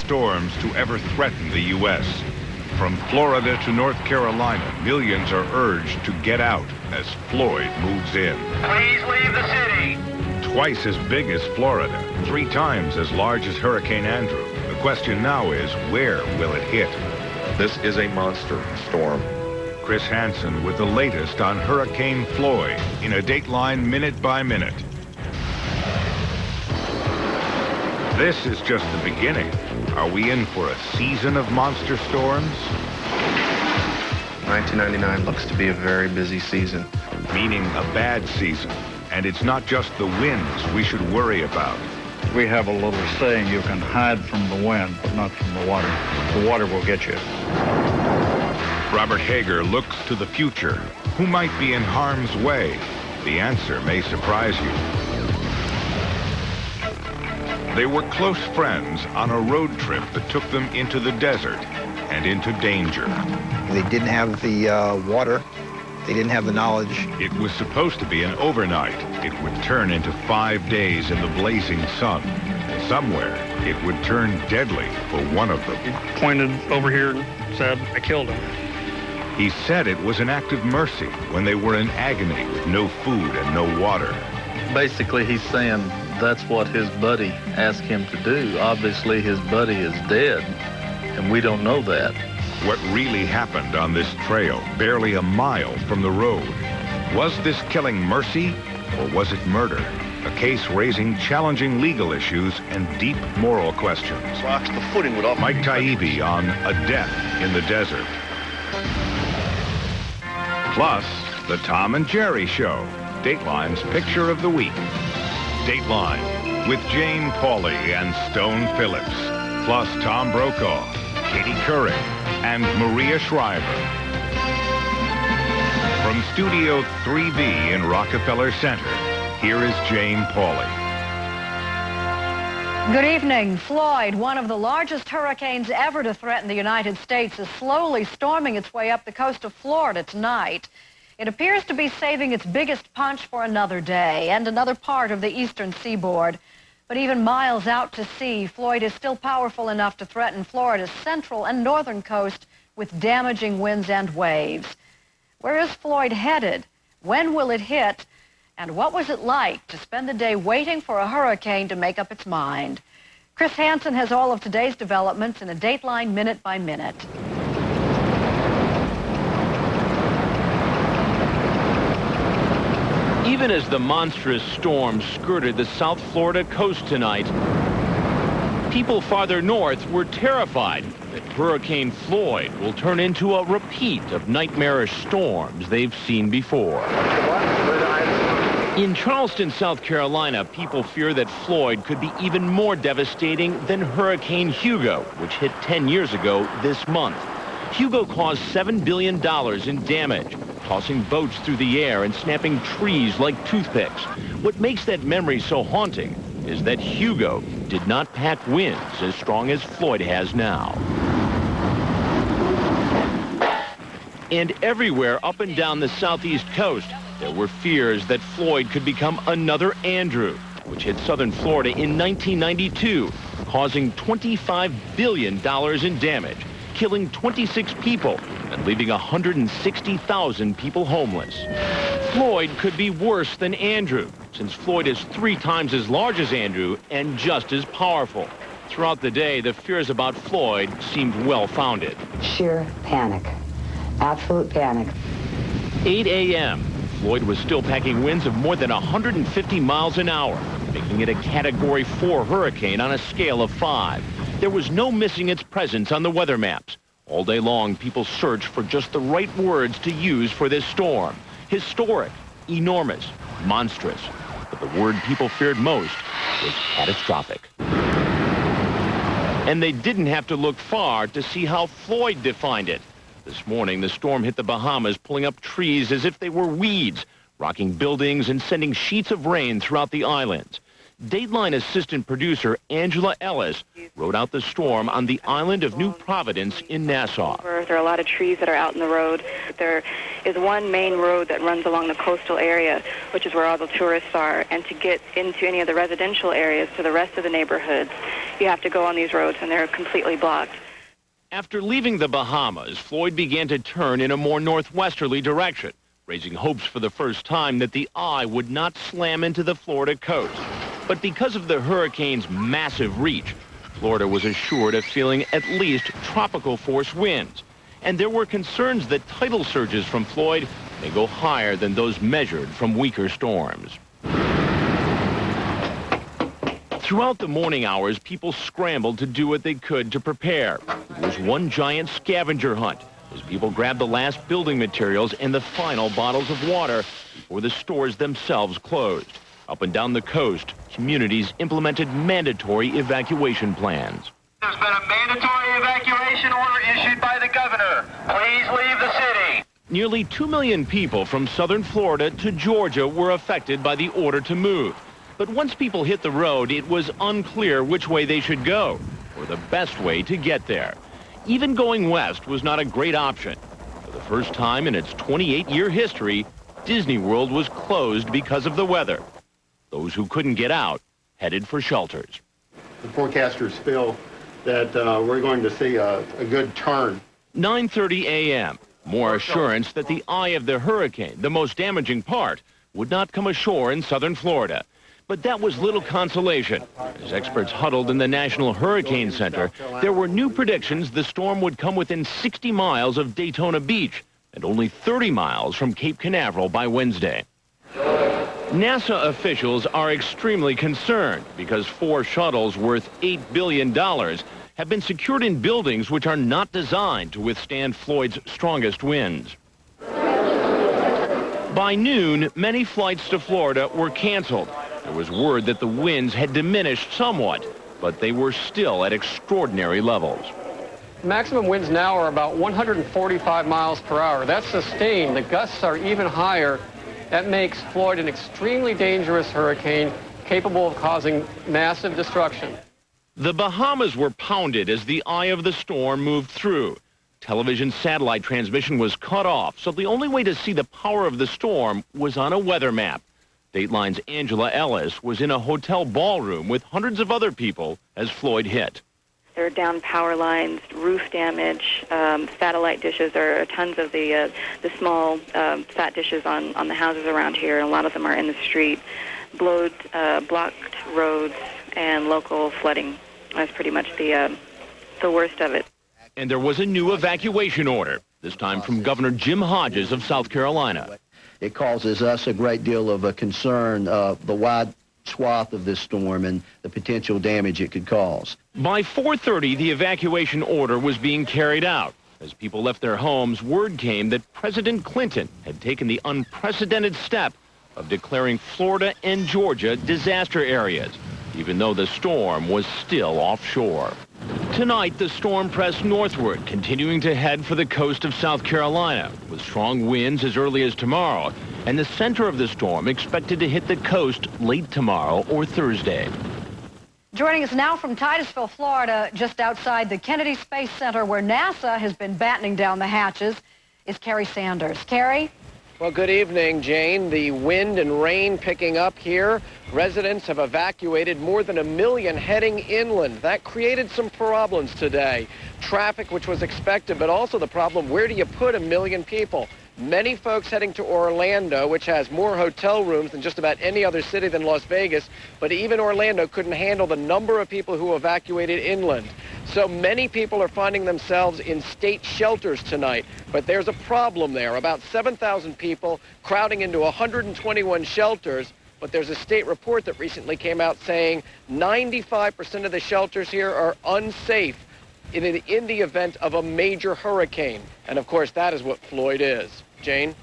storms to ever threaten the U.S. From Florida to North Carolina, millions are urged to get out as Floyd moves in. Please leave the city. Twice as big as Florida, 3 times as large as Hurricane Andrew. The question now is, where will it hit? This is a monster storm. Chris Hansen with the latest on Hurricane Floyd in a Dateline Minute by Minute. This is just the beginning. Are we in for a season of monster storms? 1999 looks to be a very busy season. Meaning a bad season. And it's not just the winds we should worry about. We have a little saying, you can hide from the wind, but not from the water. The water will get you. Robert Hager looks to the future. Who might be in harm's way? The answer may surprise you. They were close friends on a road trip that took them into the desert and into danger. They didn't have the water. They didn't have the knowledge. It was supposed to be an overnight. It would turn into 5 days in the blazing sun. Somewhere, it would turn deadly for one of them. He pointed over here and said, I killed him. He said it was an act of mercy when they were in agony with no food and no water. Basically, he's saying that's what his buddy asked him to do. Obviously, his buddy is dead, and we don't know that. What really happened on this trail, barely a mile from the road? Was this killing mercy, or was it murder? A case raising challenging legal issues and deep moral questions. Mike Taibbi on A Death in the Desert. Plus, the Tom and Jerry Show, Dateline's Picture of the Week. Dateline with Jane Pauley and Stone Phillips, plus Tom Brokaw, Katie Couric, and Maria Shriver. From Studio 3B in Rockefeller Center, here is Jane Pauley. Good evening. Floyd, one of the largest hurricanes ever to threaten the United States, is slowly storming its way up the coast of Florida tonight. It appears to be saving its biggest punch for another day and another part of the eastern seaboard. But even miles out to sea, Floyd is still powerful enough to threaten Florida's central and northern coast with damaging winds and waves. Where is Floyd headed? When will it hit? And what was it like to spend the day waiting for a hurricane to make up its mind? Chris Hansen has all of today's developments in a Dateline Minute by Minute. Even as the monstrous storm skirted the South Florida coast tonight, people farther north were terrified that Hurricane Floyd will turn into a repeat of nightmarish storms they've seen before. In Charleston, South Carolina, people fear that Floyd could be even more devastating than Hurricane Hugo, which hit 10 years ago this month. Hugo caused $7 billion in damage, tossing boats through the air and snapping trees like toothpicks. What makes that memory so haunting is that Hugo did not pack winds as strong as Floyd has now. And everywhere up and down the southeast coast, there were fears that Floyd could become another Andrew, which hit southern Florida in 1992, causing $25 billion in damage, killing 26 people and leaving 160,000 people homeless. Floyd could be worse than Andrew, since Floyd is 3 times as large as Andrew and just as powerful. Throughout the day, the fears about Floyd seemed well-founded. Sheer panic. Absolute panic. 8 a.m. Floyd was still packing winds of more than 150 miles an hour, making it a Category 4 hurricane on a scale of 5. There was no missing its presence on the weather maps. All day long, people searched for just the right words to use for this storm. Historic, enormous, monstrous. But the word people feared most was catastrophic. And they didn't have to look far to see how Floyd defined it. This morning, the storm hit the Bahamas, pulling up trees as if they were weeds, rocking buildings and sending sheets of rain throughout the islands. Dateline assistant producer Angela Ellis rode out the storm on the island of New Providence in Nassau. There are a lot of trees that are out in the road. There is one main road that runs along the coastal area, which is where all the tourists are. And to get into any of the residential areas to the rest of the neighborhoods, you have to go on these roads, and they're completely blocked. After leaving the Bahamas, Floyd began to turn in a more northwesterly direction, raising hopes for the first time that the eye would not slam into the Florida coast. But because of the hurricane's massive reach, Florida was assured of feeling at least tropical force winds. And there were concerns that tidal surges from Floyd may go higher than those measured from weaker storms. Throughout the morning hours, people scrambled to do what they could to prepare. It was one giant scavenger hunt as people grabbed the last building materials and the final bottles of water before the stores themselves closed. Up and down the coast, communities implemented mandatory evacuation plans. There's been a mandatory evacuation order issued by the governor. Please leave the city. Nearly 2 million people from southern Florida to Georgia were affected by the order to move. But once people hit the road, it was unclear which way they should go or the best way to get there. Even going west was not a great option. For the first time in its 28-year history, Disney World was closed because of the weather. Those who couldn't get out headed for shelters. The forecasters feel that we're going to see a good turn. 9:30 a.m. More assurance that the eye of the hurricane, the most damaging part, would not come ashore in southern Florida. But that was little consolation. As experts huddled in the National Hurricane Center, there were new predictions the storm would come within 60 miles of Daytona Beach and only 30 miles from Cape Canaveral by Wednesday. NASA officials are extremely concerned because 4 shuttles worth $8 billion have been secured in buildings which are not designed to withstand Floyd's strongest winds. By noon, many flights to Florida were canceled. There was word that the winds had diminished somewhat, but they were still at extraordinary levels. Maximum winds now are about 145 miles per hour. That's sustained. The gusts are even higher. That makes Floyd an extremely dangerous hurricane capable of causing massive destruction. The Bahamas were pounded as the eye of the storm moved through. Television satellite transmission was cut off, so the only way to see the power of the storm was on a weather map. Dateline's Angela Ellis was in a hotel ballroom with hundreds of other people as Floyd hit. There are down power lines, roof damage, satellite dishes. There are tons of the small sat dishes on the houses around here, and a lot of them are in the street. Blocked roads and local flooding. That's pretty much the worst of it. And there was a new evacuation order, this time from Governor Jim Hodges of South Carolina. It causes us a great deal of concern, the wide swath of this storm and the potential damage it could cause. By 4:30, the evacuation order was being carried out. As people left their homes, word came that President Clinton had taken the unprecedented step of declaring Florida and Georgia disaster areas, even though the storm was still offshore. Tonight, the storm pressed northward, continuing to head for the coast of South Carolina, with strong winds as early as tomorrow, and the center of the storm expected to hit the coast late tomorrow or Thursday. Joining us now from Titusville, Florida, just outside the Kennedy Space Center, where NASA has been battening down the hatches, is Kerry Sanders. Kerry? Well, good evening, Jane. The wind and rain picking up here. Residents have evacuated more than 1 million heading inland. That created some problems today. Traffic, which was expected, but also the problem, where do you put 1 million people? Many folks heading to Orlando, which has more hotel rooms than just about any other city than Las Vegas, but even Orlando couldn't handle the number of people who evacuated inland. So many people are finding themselves in state shelters tonight, but there's a problem there. About 7,000 people crowding into 121 shelters, but there's a state report that recently came out saying 95% of the shelters here are unsafe in the event of a major hurricane. And of course, that is what Floyd is. Jane?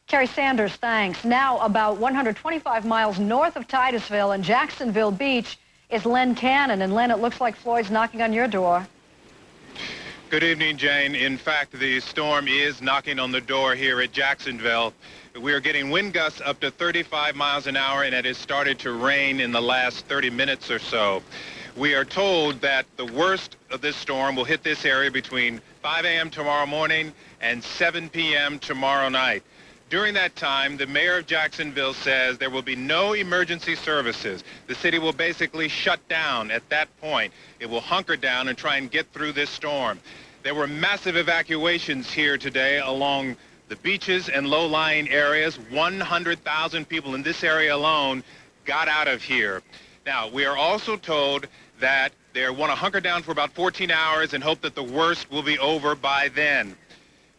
Kerry Sanders, thanks. Now, about 125 miles north of Titusville and Jacksonville Beach is Len Cannon. And Len, it looks like Floyd's knocking on your door. Good evening, Jane. In fact, the storm is knocking on the door here at Jacksonville. We are getting wind gusts up to 35 miles an hour, and it has started to rain in the last 30 minutes or so. We are told that the worst of this storm will hit this area between 5 a.m. tomorrow morning and 7 p.m. tomorrow night. During that time, the mayor of Jacksonville says there will be no emergency services. The city will basically shut down at that point. It will hunker down and try and get through this storm. There were massive evacuations here today along the beaches and low-lying areas. 100,000 people in this area alone got out of here. Now, we are also told that they want to hunker down for about 14 hours and hope that the worst will be over by then.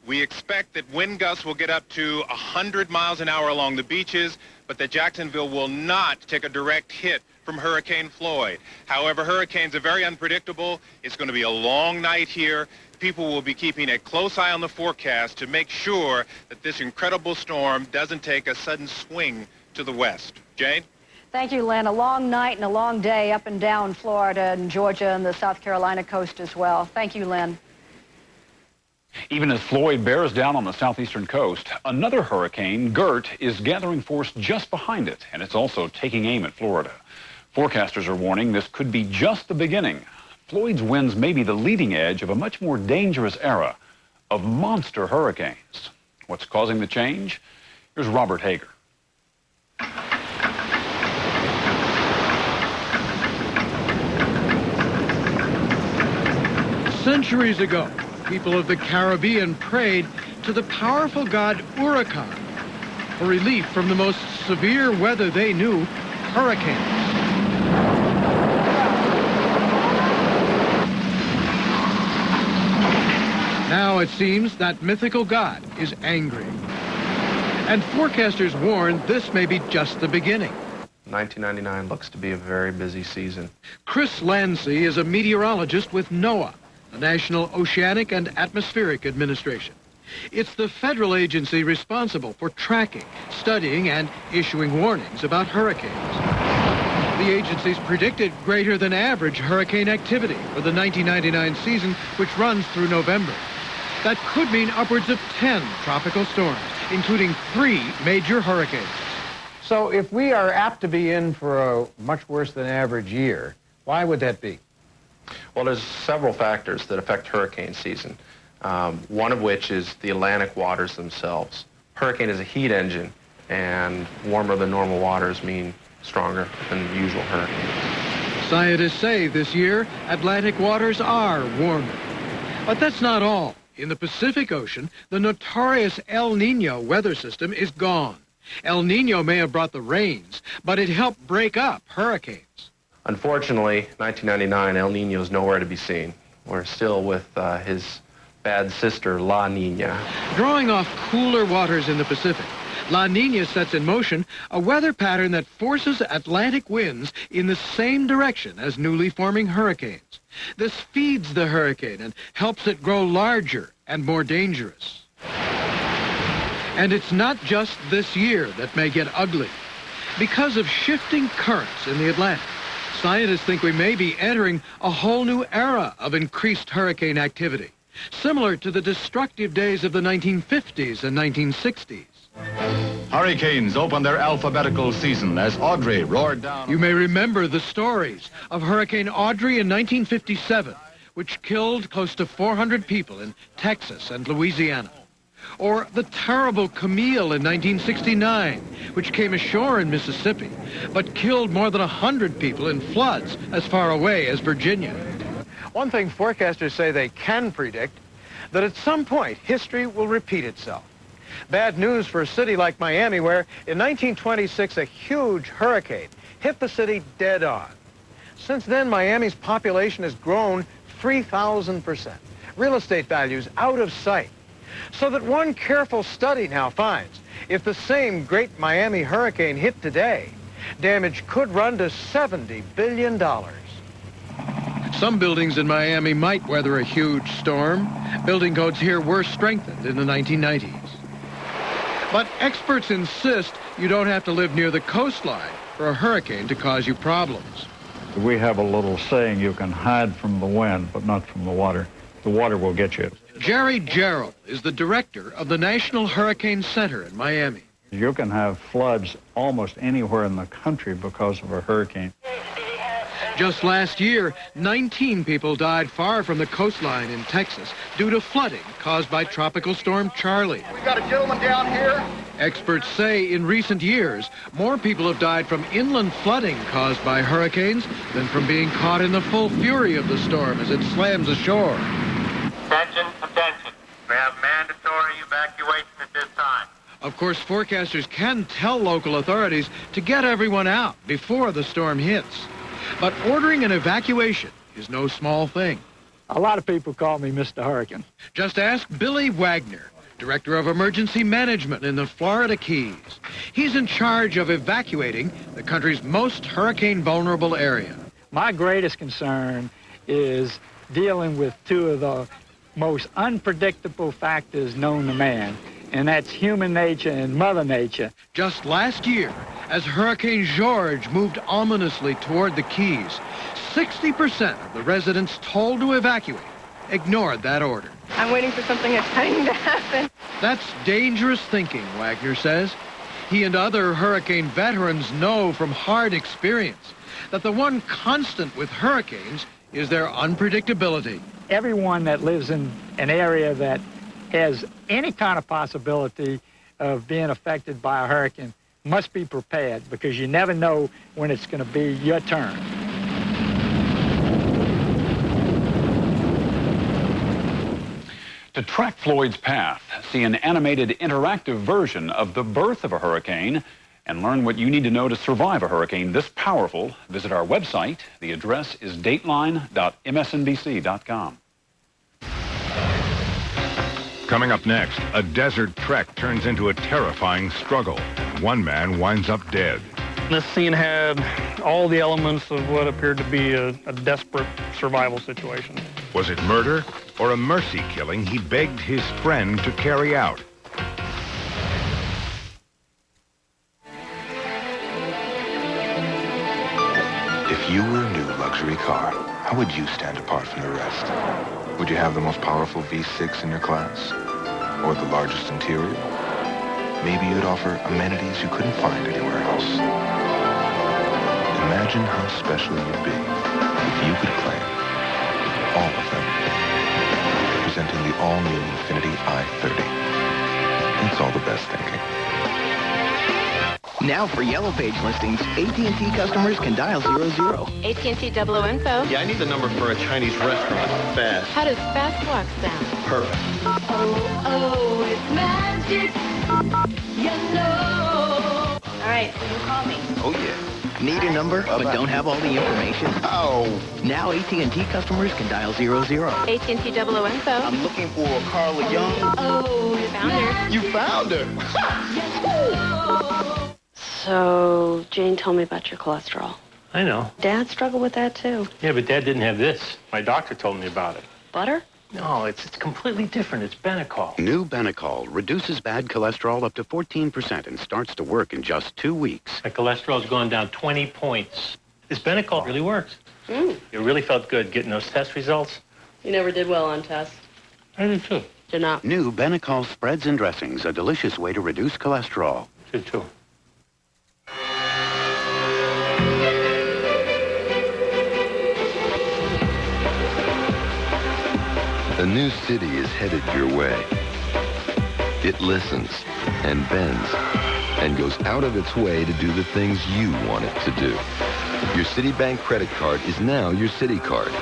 We expect that wind gusts will get up to 100 miles an hour along the beaches, but that Jacksonville will not take a direct hit from Hurricane Floyd. However, hurricanes are very unpredictable. It's going to be a long night here. People will be keeping a close eye on the forecast to make sure that this incredible storm doesn't take a sudden swing to the west. Jane? Thank you, Lynn. A long night and a long day up and down Florida and Georgia and the South Carolina coast as well. Thank you, Lynn. Even as Floyd bears down on the southeastern coast, another hurricane, Gert, is gathering force just behind it, and it's also taking aim at Florida. Forecasters are warning this could be just the beginning. Floyd's winds may be the leading edge of a much more dangerous era of monster hurricanes. What's causing the change? Here's Robert Hager. Centuries ago, people of the Caribbean prayed to the powerful god Huracan for relief from the most severe weather they knew, hurricanes. Now it seems that mythical god is angry. And forecasters warn this may be just the beginning. 1999 looks to be a very busy season. Chris Landsea is a meteorologist with NOAA, the National Oceanic and Atmospheric Administration. It's the federal agency responsible for tracking, studying, and issuing warnings about hurricanes. The agency's predicted greater than average hurricane activity for the 1999 season, which runs through November. That could mean upwards of 10 tropical storms, including 3 major hurricanes. So if we are apt to be in for a much worse than average year, why would that be? Well, there's several factors that affect hurricane season, one of which is the Atlantic waters themselves. Hurricane is a heat engine, and warmer than normal waters mean stronger than usual hurricanes. Scientists say this year Atlantic waters are warmer. But that's not all. In the Pacific Ocean, the notorious El Nino weather system is gone. El Nino may have brought the rains, but it helped break up hurricanes. Unfortunately, 1999, El Nino is nowhere to be seen. We're still with his bad sister, La Nina. Drawing off cooler waters in the Pacific, La Nina sets in motion a weather pattern that forces Atlantic winds in the same direction as newly forming hurricanes. This feeds the hurricane and helps it grow larger and more dangerous. And it's not just this year that may get ugly. Because of shifting currents in the Atlantic, scientists think we may be entering a whole new era of increased hurricane activity, similar to the destructive days of the 1950s and 1960s. Hurricanes open their alphabetical season as Audrey roared down. You may remember the stories of Hurricane Audrey in 1957, which killed close to 400 people in Texas and Louisiana. Or the terrible Camille in 1969, which came ashore in Mississippi, but killed more than 100 people in floods as far away as Virginia. One thing forecasters say they can predict, that at some point history will repeat itself. Bad news for a city like Miami, where in 1926 a huge hurricane hit the city dead on. Since then, Miami's population has grown 3,000%. Real estate values out of sight. So that one careful study now finds if the same great Miami hurricane hit today, damage could run to $70 billion. Some buildings in Miami might weather a huge storm. Building codes here were strengthened in the 1990s. But experts insist you don't have to live near the coastline for a hurricane to cause you problems. We have a little saying, you can hide from the wind, but not from the water. The water will get you. Jerry Jarrell is the director of the National Hurricane Center in Miami. You can have floods almost anywhere in the country because of a hurricane. Just last year, 19 people died far from the coastline in Texas due to flooding caused by Tropical Storm Charlie. We got a gentleman down here. Experts say in recent years, more people have died from inland flooding caused by hurricanes than from being caught in the full fury of the storm as it slams ashore. Attention, attention. We have mandatory evacuation at this time. Of course, forecasters can tell local authorities to get everyone out before the storm hits. But ordering an evacuation is no small thing. A lot of people call me Mr. Hurricane. Just ask Billy Wagner, Director of Emergency Management in the Florida Keys. He's in charge of evacuating the country's most hurricane-vulnerable area. My greatest concern is dealing with two of the most unpredictable factors known to man, and that's human nature and Mother Nature. Just last year, as Hurricane George moved ominously toward the Keys, 60% of the residents told to evacuate ignored that order. I'm waiting for something exciting to happen. That's dangerous thinking, Wagner says. He and other hurricane veterans know from hard experience that the one constant with hurricanes is their unpredictability. Everyone that lives in an area that has any kind of possibility of being affected by a hurricane must be prepared, because you never know when it's going to be your turn. To track Floyd's path, see an animated interactive version of the birth of a hurricane, and learn what you need to know to survive a hurricane this powerful, visit our website. The address is dateline.msnbc.com. Coming up next, a desert trek turns into a terrifying struggle. One man winds up dead. This scene had all the elements of what appeared to be a desperate survival situation. Was it murder or a mercy killing he begged his friend to carry out? If you were a new luxury car, how would you stand apart from the rest? Would you have the most powerful V6 in your class? Or the largest interior? Maybe you'd offer amenities you couldn't find anywhere else. Imagine how special you'd be if you could claim all of them. Presenting the all-new Infiniti i30. It's all the best thinking. Now for Yellow Page listings, AT&T customers can dial 00. AT&T Double Info. Yeah, I need the number for a Chinese restaurant. Fast. How does fast walk sound? Perfect. Oh, it's magic. You know. All right, so you call me. Oh, yeah. Need a number, but don't have all the information? Oh. Now AT&T customers can dial 00. AT&T Double Info. I'm looking for Carla Young. Oh, you found her. You found her. So, Jane told me about your cholesterol. I know. Dad struggled with that, too. Yeah, but Dad didn't have this. My doctor told me about it. Butter? No, it's completely different. It's Benecol. New Benecol reduces bad cholesterol up to 14% and starts to work in just 2 weeks. My cholesterol's gone down 20 points. This Benecol really works. Mm. It really felt good getting those test results. You never did well on tests. I did, too. Did not. New Benecol spreads and dressings, a delicious way to reduce cholesterol. Did, too. A new city is headed your way. It listens and bends and goes out of its way to do the things you want it to do. Your Citibank credit card is now your Citi card.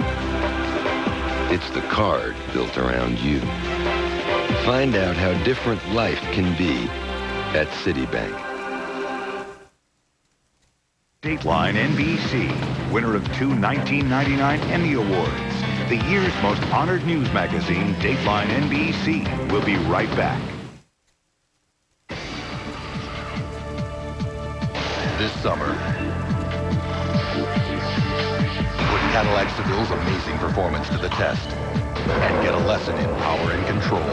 It's the card built around you. Find out how different life can be at Citibank. Dateline NBC, winner of 2 1999 Emmy Awards. The year's most honored news magazine, Dateline NBC, will be right back. This summer, put Cadillac Seville's amazing performance to the test and get a lesson in power and control.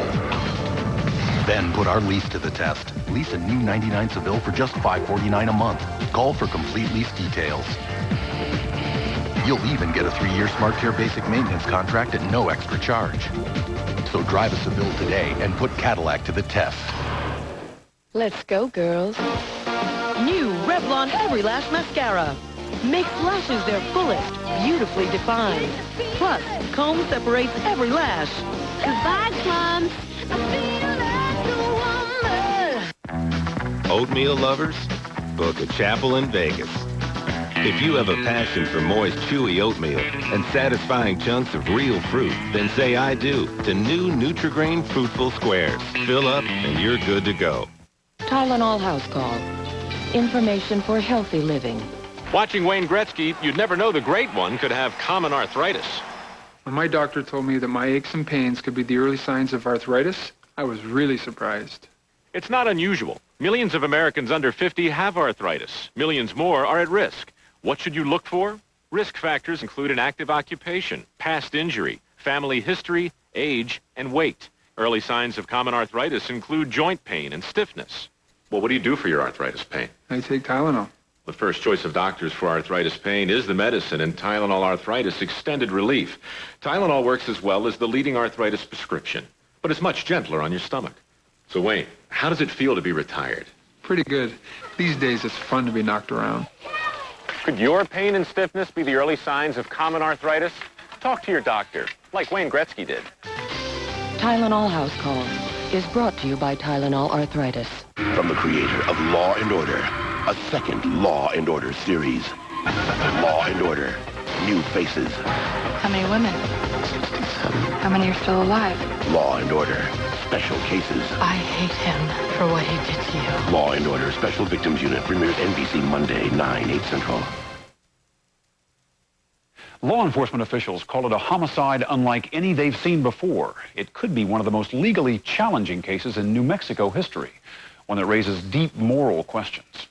Then put our lease to the test. Lease a new 99 Seville for just $549 a month. Call for complete lease details. You'll even get a 3-year SmartCare basic maintenance contract at no extra charge. So drive a Seville today and put Cadillac to the test. Let's go, girls. New Revlon Every Lash Mascara. makes lashes their fullest, beautifully defined. Plus, comb separates every lash. Goodbye, clumps. Oatmeal lovers, book a chapel in Vegas. If you have a passion for moist, chewy oatmeal and satisfying chunks of real fruit, then say I do to new Nutri-Grain Fruitful Squares. Fill up and you're good to go. Tylenol House Call. Information for healthy living. Watching Wayne Gretzky, you'd never know the great one could have common arthritis. When my doctor told me that my aches and pains could be the early signs of arthritis, I was really surprised. It's not unusual. Millions of Americans under 50 have arthritis. Millions more are at risk. What should you look for? Risk factors include an active occupation, past injury, family history, age, and weight. Early signs of common arthritis include joint pain and stiffness. Well, what do you do for your arthritis pain? I take Tylenol. The first choice of doctors for arthritis pain is the medicine and Tylenol Arthritis Extended Relief. Tylenol works as well as the leading arthritis prescription, but it's much gentler on your stomach. So Wayne, how does it feel to be retired? Pretty good. These days it's fun to be knocked around. Could your pain and stiffness be the early signs of common arthritis? Talk to your doctor, like Wayne Gretzky did. Tylenol House Call is brought to you by Tylenol Arthritis. From the creator of Law and Order, a second Law and Order series. Law and Order, new faces. How many women? How many are still alive? Law and Order, special cases. I hate him for what he did to you. Law and Order, Special Victims Unit, premieres NBC Monday, 9, 8 Central. Law enforcement officials call it a homicide unlike any they've seen before. It could be one of the most legally challenging cases in New Mexico history, one that raises deep moral questions.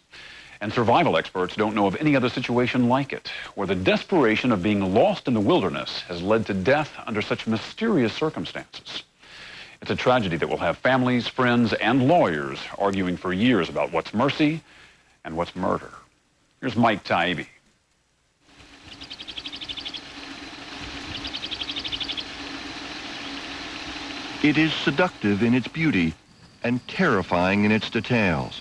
And survival experts don't know of any other situation like it, where the desperation of being lost in the wilderness has led to death under such mysterious circumstances. It's a tragedy that will have families, friends, and lawyers arguing for years about what's mercy and what's murder. Here's Mike Taibbi. It is seductive in its beauty and terrifying in its details.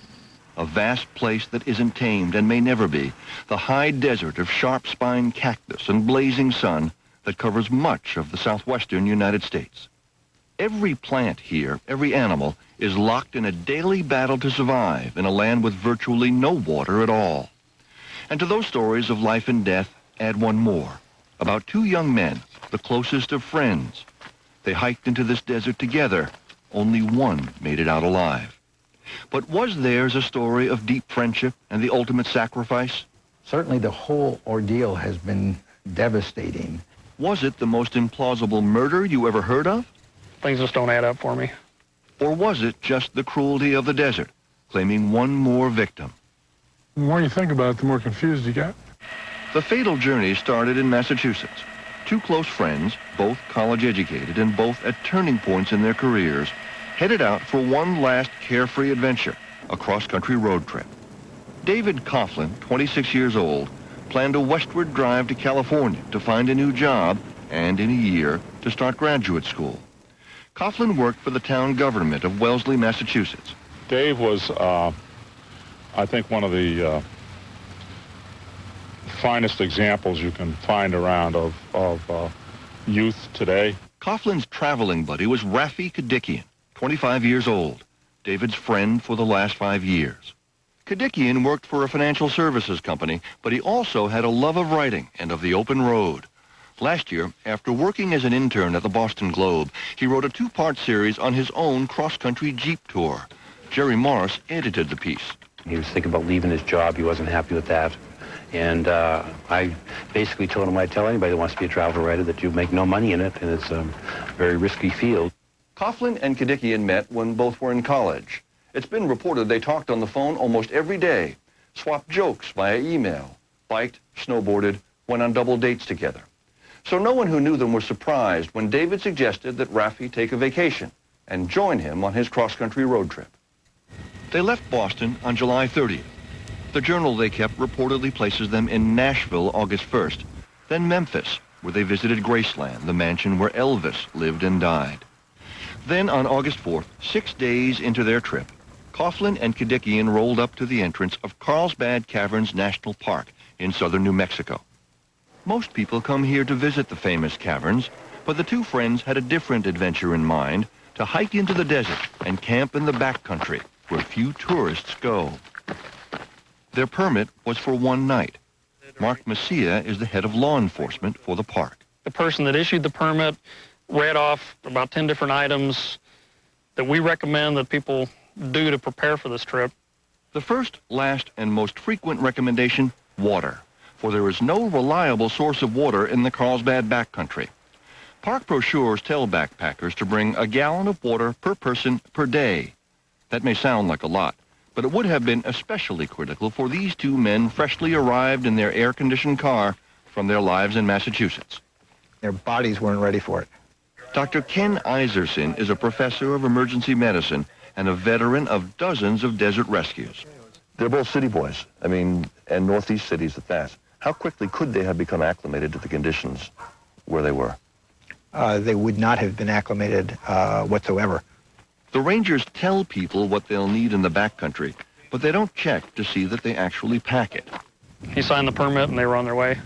A vast place that isn't tamed and may never be, the high desert of sharp-spined cactus and blazing sun that covers much of the southwestern United States. Every plant here, every animal, is locked in a daily battle to survive in a land with virtually no water at all. And to those stories of life and death, add one more, about two young men, the closest of friends. They hiked into this desert together. Only one made it out alive. But was theirs a story of deep friendship and the ultimate sacrifice? Certainly the whole ordeal has been devastating. Was it the most implausible murder you ever heard of? Things just don't add up for me. Or was it just the cruelty of the desert, claiming one more victim? The more you think about it, the more confused you get. The fatal journey started in Massachusetts. Two close friends, both college-educated and both at turning points in their careers, headed out for one last carefree adventure, a cross-country road trip. David Coughlin, 26 years old, planned a westward drive to California to find a new job and, in a year, to start graduate school. Coughlin worked for the town government of Wellesley, Massachusetts. Dave was, I think, one of the finest examples you can find around of youth today. Coughlin's traveling buddy was Rafi Kadikian, 25 years old, David's friend for the last 5 years. Kadikian worked for a financial services company, but he also had a love of writing and of the open road. Last year, after working as an intern at the Boston Globe, he wrote a two-part series on his own cross-country Jeep tour. Jerry Morris edited the piece. He was thinking about leaving his job. He wasn't happy with that. And I basically told him I'd tell anybody that wants to be a travel writer that you make no money in it, and it's a very risky field. Coughlin and Kadikian met when both were in college. It's been reported they talked on the phone almost every day, swapped jokes via email, biked, snowboarded, went on double dates together. So no one who knew them was surprised when David suggested that Rafi take a vacation and join him on his cross-country road trip. They left Boston on July 30th. The journal they kept reportedly places them in Nashville August 1st, then Memphis, where they visited Graceland, the mansion where Elvis lived and died. Then on August 4th, 6 days into their trip, Coughlin and Kadikian rolled up to the entrance of Carlsbad Caverns National Park in southern New Mexico. Most people come here to visit the famous caverns, but the two friends had a different adventure in mind, to hike into the desert and camp in the backcountry, where few tourists go. Their permit was for one night. Mark Messia is the head of law enforcement for the park. The person that issued the permit read off about 10 different items that we recommend that people do to prepare for this trip. The first, last, and most frequent recommendation, water, for there is no reliable source of water in the Carlsbad backcountry. Park brochures tell backpackers to bring a gallon of water per person per day. That may sound like a lot, but it would have been especially critical for these two men freshly arrived in their air-conditioned car from their lives in Massachusetts. Their bodies weren't ready for it. Dr. Ken Iserson is a professor of emergency medicine and a veteran of dozens of desert rescues. They're both city boys, and northeast cities at that. How quickly could they have become acclimated to the conditions where they were? They would not have been acclimated whatsoever. The rangers tell people what they'll need in the backcountry, but they don't check to see that they actually pack it. He signed the permit and they were on their way.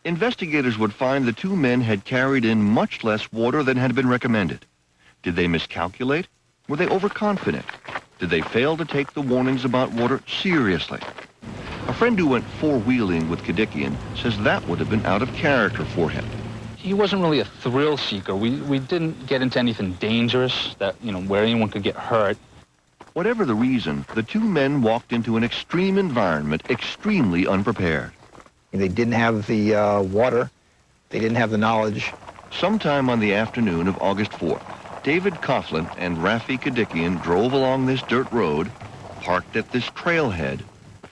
Investigators would find the two men had carried in much less water than had been recommended. Did they miscalculate? Were they overconfident? Did they fail to take the warnings about water seriously? A friend who went four-wheeling with Kadikian says that would have been out of character for him. He wasn't really a thrill seeker. We didn't get into anything dangerous that, where anyone could get hurt. Whatever the reason, the two men walked into an extreme environment extremely unprepared. They didn't have the water. They didn't have the knowledge. Sometime on the afternoon of August 4th, David Coughlin and Rafi Kadikian drove along this dirt road, parked at this trailhead,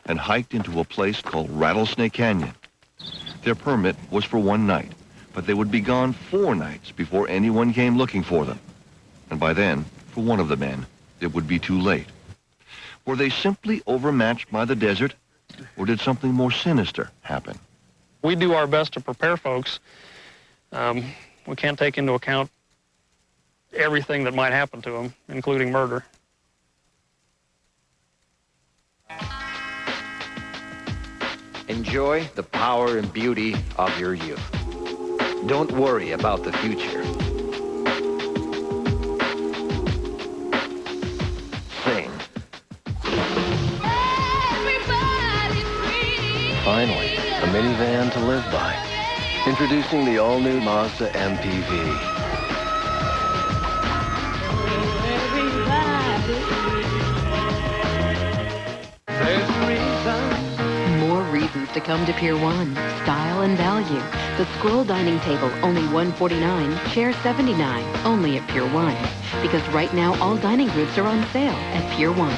and hiked into a place called Rattlesnake Canyon. Their permit was for one night, but they would be gone 4 nights before anyone came looking for them. And by then, for one of the men, it would be too late. Were they simply overmatched by the desert, or did something more sinister happen? We do our best to prepare folks. We can't take into account everything that might happen to them, including murder. Enjoy the power and beauty of your youth. Don't worry about the future. Sing. Finally, a minivan to live by. Introducing the all-new Mazda MPV. More reasons to come to Pier 1. Style and value. The scroll dining table, only $149. Chair $79. Only at Pier 1. Because right now, all dining groups are on sale at Pier 1.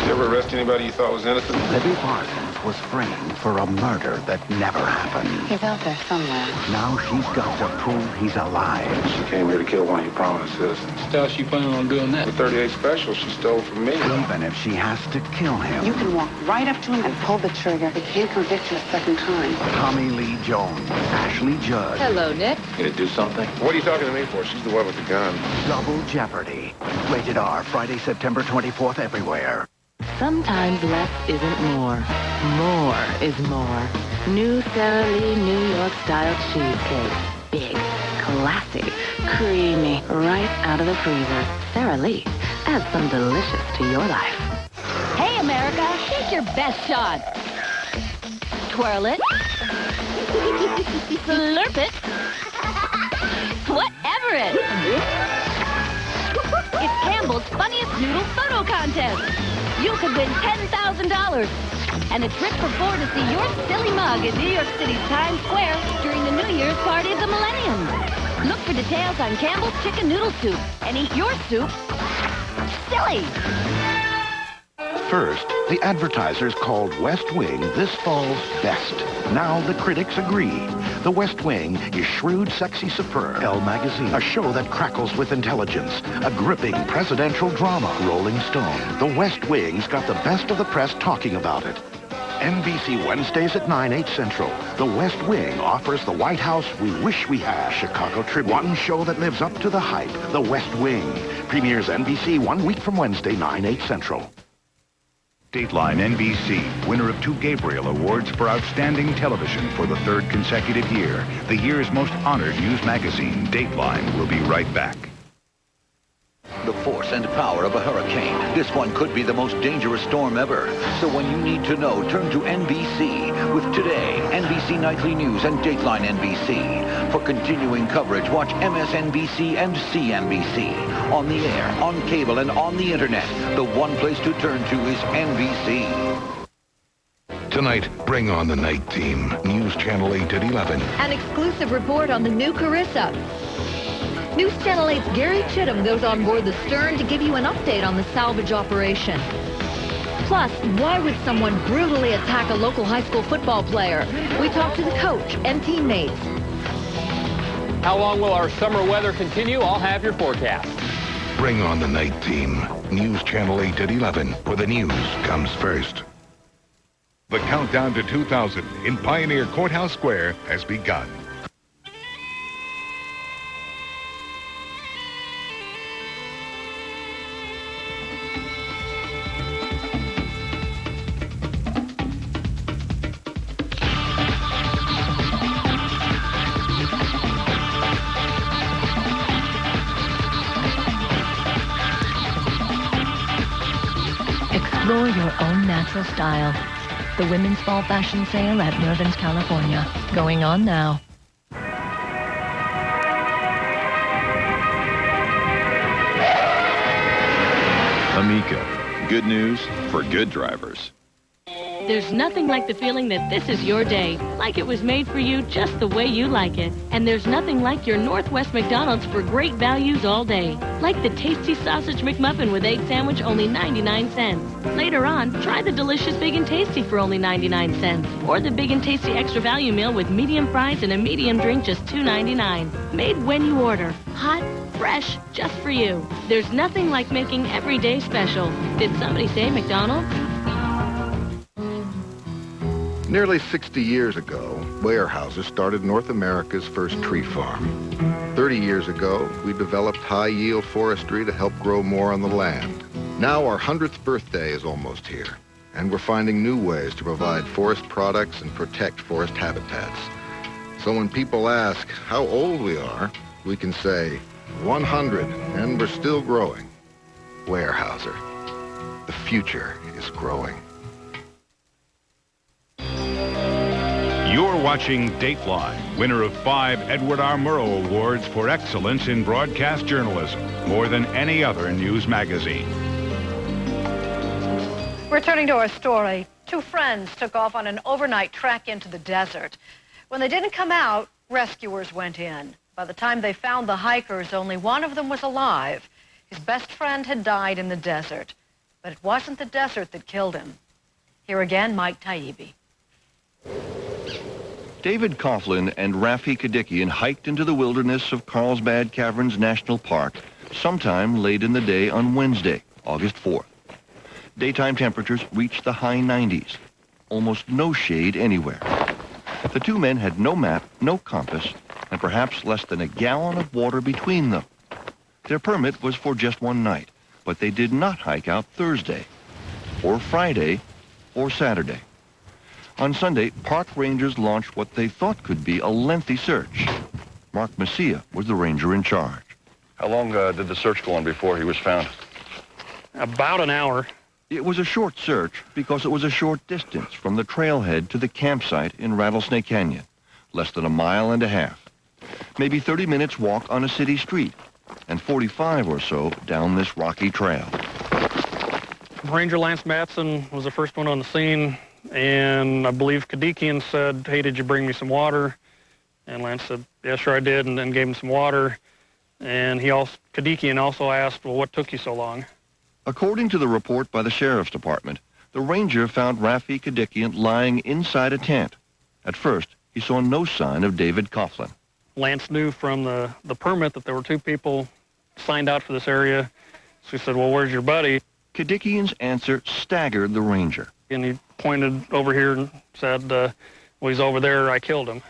You ever arrest anybody you thought was innocent? Libby Parsons was framed for a murder that never happened. He's out there somewhere. Now she's got to prove he's alive. She came here to kill one of your prominent citizens. How's she planning on doing that? The 38 special she stole from me. Even if she has to kill him. You can walk right up to him and pull the trigger. He can't convict you a second time. Tommy Lee Jones, Ashley Judd. Hello, Nick. Can it do something? What are you talking to me for? She's the one with the gun. Double Jeopardy. Rated R, Friday, September 24th, everywhere. Sometimes less isn't more. More is more. New Sara Lee New York style cheesecake. Big, classy, creamy, right out of the freezer. Sara Lee, add some delicious to your life. Hey, America, take your best shot. Twirl it. Slurp it. Whatever it. It's Campbell's Funniest Noodle Photo Contest. You could win $10,000 and a trip for 4 to see your silly mug in New York City's Times Square during the New Year's party of the millennium. Look for details on Campbell's Chicken Noodle Soup and eat your soup silly. First, the advertisers called West Wing this fall's best. Now the critics agree. The West Wing is shrewd, sexy, superb. Elle magazine, a show that crackles with intelligence. A gripping presidential drama. Rolling Stone. The West Wing's got the best of the press talking about it. NBC Wednesdays at 9, 8 Central. The West Wing offers the White House we wish we had. Chicago Tribune. One show that lives up to the hype. The West Wing. Premieres NBC 1 week from Wednesday, 9, 8 Central. Dateline NBC, winner of 2 Gabriel Awards for Outstanding Television for the 3rd consecutive year. The year's most honored news magazine, Dateline, will be right back. The force and power of a hurricane. This one could be the most dangerous storm ever. So when you need to know, turn to NBC. With Today, NBC Nightly News, and Dateline NBC. For continuing coverage, watch MSNBC and CNBC. On the air, on cable, and on the internet. The one place to turn to is NBC. Tonight, bring on the night team. News Channel 8 at 11. An exclusive report on the new Carissa. News Channel 8's Gary Chittum goes on board the stern to give you an update on the salvage operation. Plus, why would someone brutally attack a local high school football player? We talk to the coach and teammates. How long will our summer weather continue? I'll have your forecast. Bring on the night team. News Channel 8 at 11, where the news comes first. The countdown to 2000 in Pioneer Courthouse Square has begun. Explore your own natural style. The Women's Fall Fashion Sale at Mervyn's, California. Going on now. Amica. Good news for good drivers. There's nothing like the feeling that this is your day, like it was made for you just the way you like it. And there's nothing like your Northwest McDonald's for great values all day. Like the tasty sausage McMuffin with egg sandwich, only 99 cents. Later on, try the delicious Big and Tasty for only 99 cents. Or the Big and Tasty Extra Value Meal with medium fries and a medium drink, just $2.99. Made when you order. Hot, fresh, just for you. There's nothing like making every day special. Did somebody say McDonald's? Nearly 60 years ago, Weyerhaeuser started North America's first tree farm. 30 years ago, we developed high-yield forestry to help grow more on the land. Now our 100th birthday is almost here, and we're finding new ways to provide forest products and protect forest habitats. So when people ask how old we are, we can say 100, and we're still growing. Weyerhaeuser. The future is growing. You're watching Dateline, winner of 5 Edward R. Murrow Awards for excellence in broadcast journalism, more than any other news magazine. Returning to our story, 2 friends took off on an overnight trek into the desert. When they didn't come out, rescuers went in. By the time they found the hikers, only one of them was alive. His best friend had died in the desert. But it wasn't the desert that killed him. Here again, Mike Taibbi. David Coughlin and Rafi Kadikian hiked into the wilderness of Carlsbad Caverns National Park sometime late in the day on Wednesday, August 4th. Daytime temperatures reached the high 90s. Almost no shade anywhere. The 2 men had no map, no compass, and perhaps less than a gallon of water between them. Their permit was for just one night, but they did not hike out Thursday, or Friday, or Saturday. On Sunday, park rangers launched what they thought could be a lengthy search. Mark Messia was the ranger in charge. How long did the search go on before he was found? About an hour. It was a short search because it was a short distance from the trailhead to the campsite in Rattlesnake Canyon, less than a mile and a half. Maybe 30 minutes walk on a city street, and 45 or so down this rocky trail. Ranger Lance Matson was the first one on the scene. And I believe Kadikian said, hey, did you bring me some water? And Lance said, yeah, sure I did, and then gave him some water. And Kadikian also asked, well, what took you so long? According to the report by the Sheriff's Department, the ranger found Rafi Kadikian lying inside a tent. At first, he saw no sign of David Coughlin. Lance knew from the permit that there were 2 people signed out for this area. So he said, well, where's your buddy? Kadikian's answer staggered the ranger. And he pointed over here and said, well, he's over there, I killed him.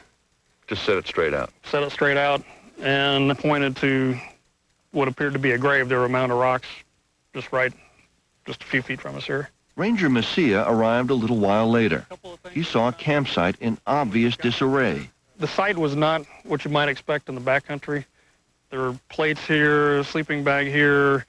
Just said it straight out. Said it straight out, and pointed to what appeared to be a grave. There were a mound of rocks just a few feet from us here. Ranger Messia arrived a little while later. He saw a campsite in obvious disarray. The site was not what you might expect in the backcountry. There were plates here, a sleeping bag here.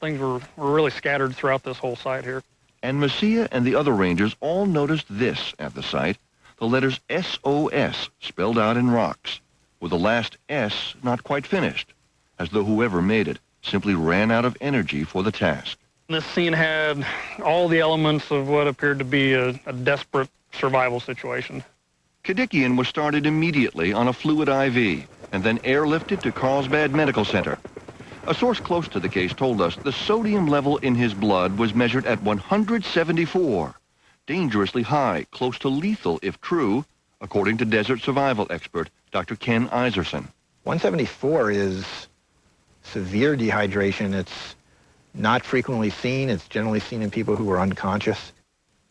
Things were really scattered throughout this whole site here. And Messia and the other rangers all noticed this at the site, the letters SOS spelled out in rocks, with the last S not quite finished, as though whoever made it simply ran out of energy for the task. This scene had all the elements of what appeared to be a desperate survival situation. Kadikian was started immediately on a fluid IV and then airlifted to Carlsbad Medical Center. A source close to the case told us the sodium level in his blood was measured at 174, dangerously high, close to lethal if true, according to desert survival expert Dr. Ken Iserson. 174 is severe dehydration. It's not frequently seen. It's generally seen in people who are unconscious.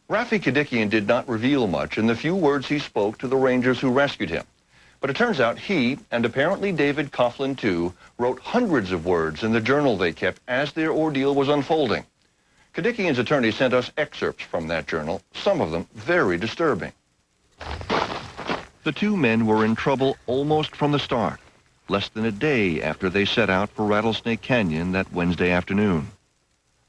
Rafi Kadikian did not reveal much in the few words he spoke to the rangers who rescued him. But it turns out he, and apparently David Coughlin too, wrote hundreds of words in the journal they kept as their ordeal was unfolding. Kadikian's attorney sent us excerpts from that journal, some of them very disturbing. The two men were in trouble almost from the start, less than a day after they set out for Rattlesnake Canyon that Wednesday afternoon.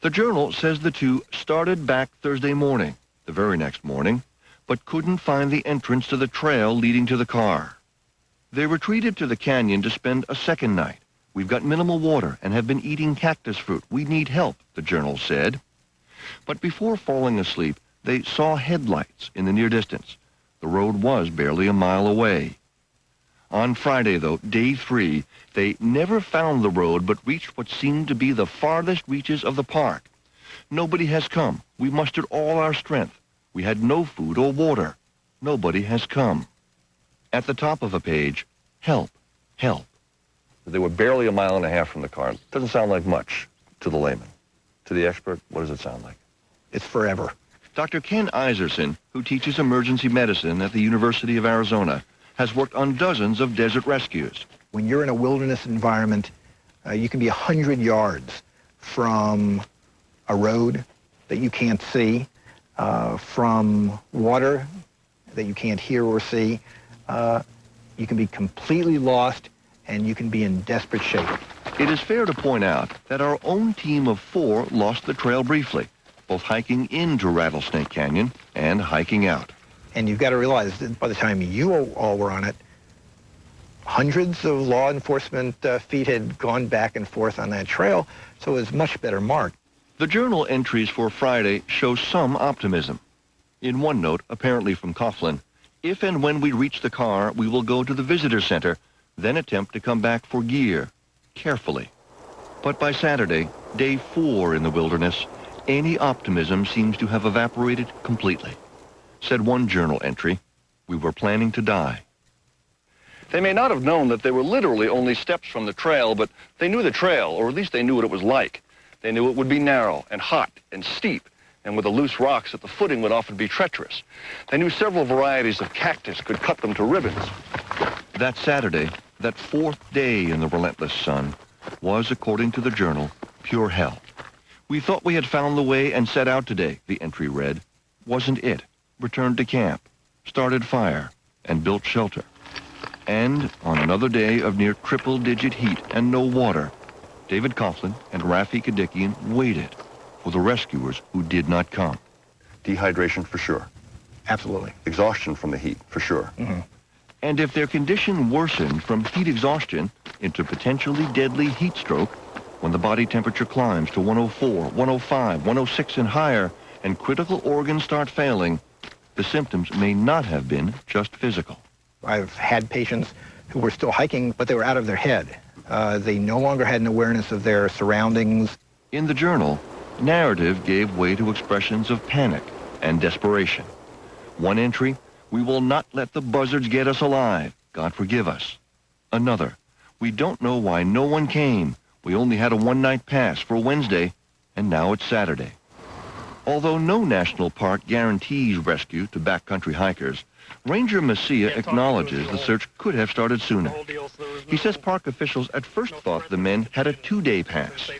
The journal says the two started back Thursday morning, the very next morning, but couldn't find the entrance to the trail leading to the car. They retreated to the canyon to spend a second night. We've got minimal water and have been eating cactus fruit. We need help, the journal said. But before falling asleep, they saw headlights in the near distance. The road was barely a mile away. On Friday, though, day 3, they never found the road but reached what seemed to be the farthest reaches of the park. Nobody has come. We mustered all our strength. We had no food or water. Nobody has come. At the top of a page, help, help. They were barely a mile and a half from the car. Doesn't sound like much to the layman. To the expert, what does it sound like? It's forever. Dr. Ken Iserson, who teaches emergency medicine at the University of Arizona, has worked on dozens of desert rescues. When you're in a wilderness environment, you can be 100 yards from a road that you can't see, from water that you can't hear or see. You can be completely lost, and you can be in desperate shape. It is fair to point out that our own team of 4 lost the trail briefly, both hiking into Rattlesnake Canyon and hiking out. And you've got to realize that by the time you all were on it, hundreds of law enforcement feet had gone back and forth on that trail, so it was much better marked. The journal entries for Friday show some optimism. In one note, apparently from Coughlin, if and when we reach the car, we will go to the visitor center, then attempt to come back for gear, carefully. But by Saturday, day 4 in the wilderness, any optimism seems to have evaporated completely. Said one journal entry, we were planning to die. They may not have known that they were literally only steps from the trail, but they knew the trail, or at least they knew what it was like. They knew it would be narrow and hot and steep, and with the loose rocks that the footing would often be treacherous. They knew several varieties of cactus could cut them to ribbons. That Saturday, that 4th day in the relentless sun, was, according to the journal, pure hell. We thought we had found the way and set out today, the entry read. Wasn't it. Returned to camp, started fire, and built shelter. And on another day of near triple-digit heat and no water, David Coughlin and Rafi Kadikian waited for the rescuers who did not come. Dehydration for sure. Absolutely. Exhaustion from the heat for sure. Mm-hmm. And if their condition worsened from heat exhaustion into potentially deadly heat stroke, when the body temperature climbs to 104, 105, 106 and higher, and critical organs start failing, the symptoms may not have been just physical. I've had patients who were still hiking, but they were out of their head. They no longer had an awareness of their surroundings. In the journal, narrative gave way to expressions of panic and desperation. One entry, we will not let the buzzards get us alive. God forgive us. Another, we don't know why no one came. We only had a one-night pass for Wednesday, and now it's Saturday. Although no national park guarantees rescue to backcountry hikers, Ranger Messia acknowledges the search could have started sooner. He says park officials at first thought the men had a 2-day pass.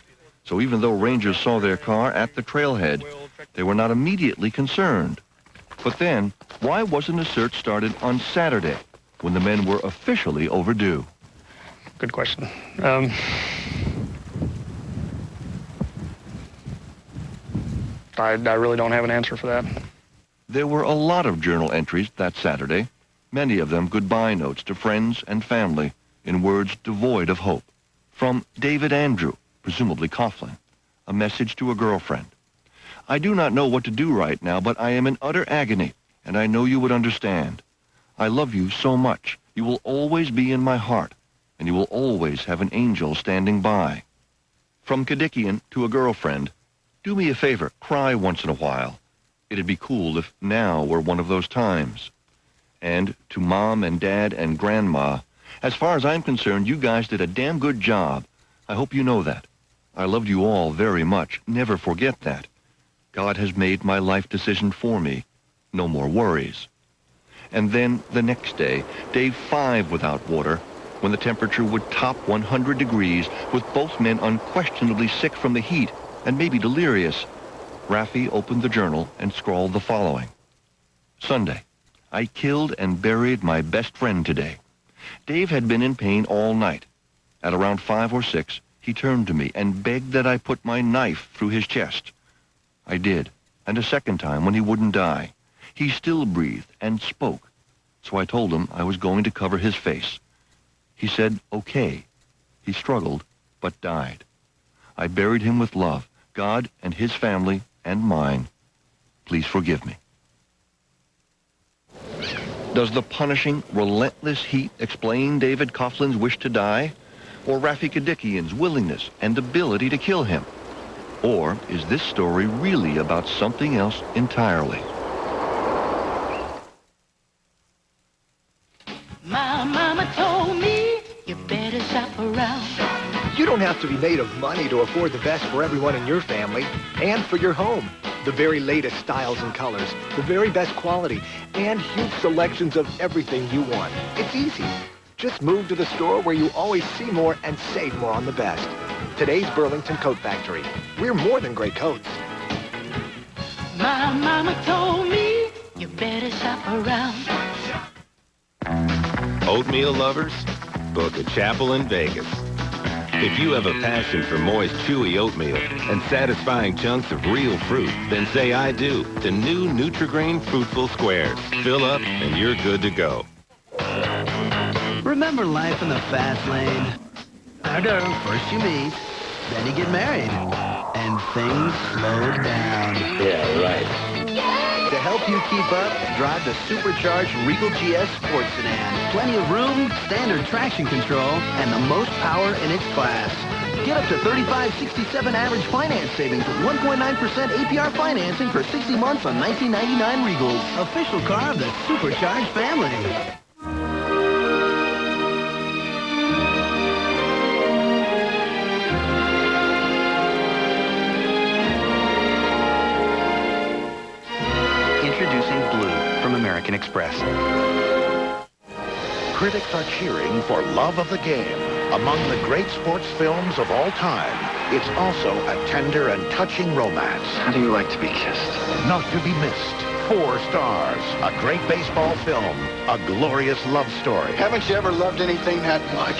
So even though rangers saw their car at the trailhead, They were not immediately concerned. But then, why wasn't a search started on Saturday, when the men were officially overdue? Good question. I really don't have an answer for that. There were a lot of journal entries that Saturday, many of them goodbye notes to friends and family in words devoid of hope. From David Andrew, presumably Coughlin, a message to a girlfriend. I do not know what to do right now, but I am in utter agony, and I know you would understand. I love you so much. You will always be in my heart, and you will always have an angel standing by. From Kadikian to a girlfriend, do me a favor, cry once in a while. It'd be cool if now were one of those times. And to Mom and Dad and Grandma, as far as I'm concerned, you guys did a damn good job. I hope you know that. I loved you all very much. Never forget that. God has made my life decision for me. No more worries. And then the next day, day 5 without water, when the temperature would top 100 degrees, with both men unquestionably sick from the heat and maybe delirious, Raffi opened the journal and scrawled the following. Sunday, I killed and buried my best friend today. Dave had been in pain all night. At around 5 or 6, he turned to me and begged that I put my knife through his chest. I did, and a second time when he wouldn't die. He still breathed and spoke, so I told him I was going to cover his face. He said, okay. He struggled, but died. I buried him with love, God and his family and mine. Please forgive me. Does the punishing, relentless heat explain David Coughlin's wish to die? Or Raffi Kadikian's willingness and ability to kill him? Or is this story really about something else entirely? My mama told me you better shop around. You don't have to be made of money to afford the best for everyone in your family and for your home. The very latest styles and colors, the very best quality, and huge selections of everything you want. It's easy. Just move to the store where you always see more and save more on the best. Today's Burlington Coat Factory. We're more than great coats. My mama told me you better shop around. Oatmeal lovers, book a chapel in Vegas. If you have a passion for moist, chewy oatmeal and satisfying chunks of real fruit, then say I do to new Nutri-Grain Fruitful Squares. Fill up and you're good to go. Remember life in the fast lane? I do. First you meet, then you get married, and things slow down. Yeah, right. To help you keep up, drive the supercharged Regal GS Sports Sedan. Plenty of room, standard traction control, and the most power in its class. Get up to $35.67 average finance savings with 1.9% APR financing for 60 months on 1999 Regals. Official car of the supercharged family. Introducing Blue from American Express. Critics are cheering for Love of the Game. Among the great sports films of all time, it's also a tender and touching romance. How do you like to be kissed? Not to be missed. 4 stars. A great baseball film. A glorious love story. Haven't you ever loved anything that much?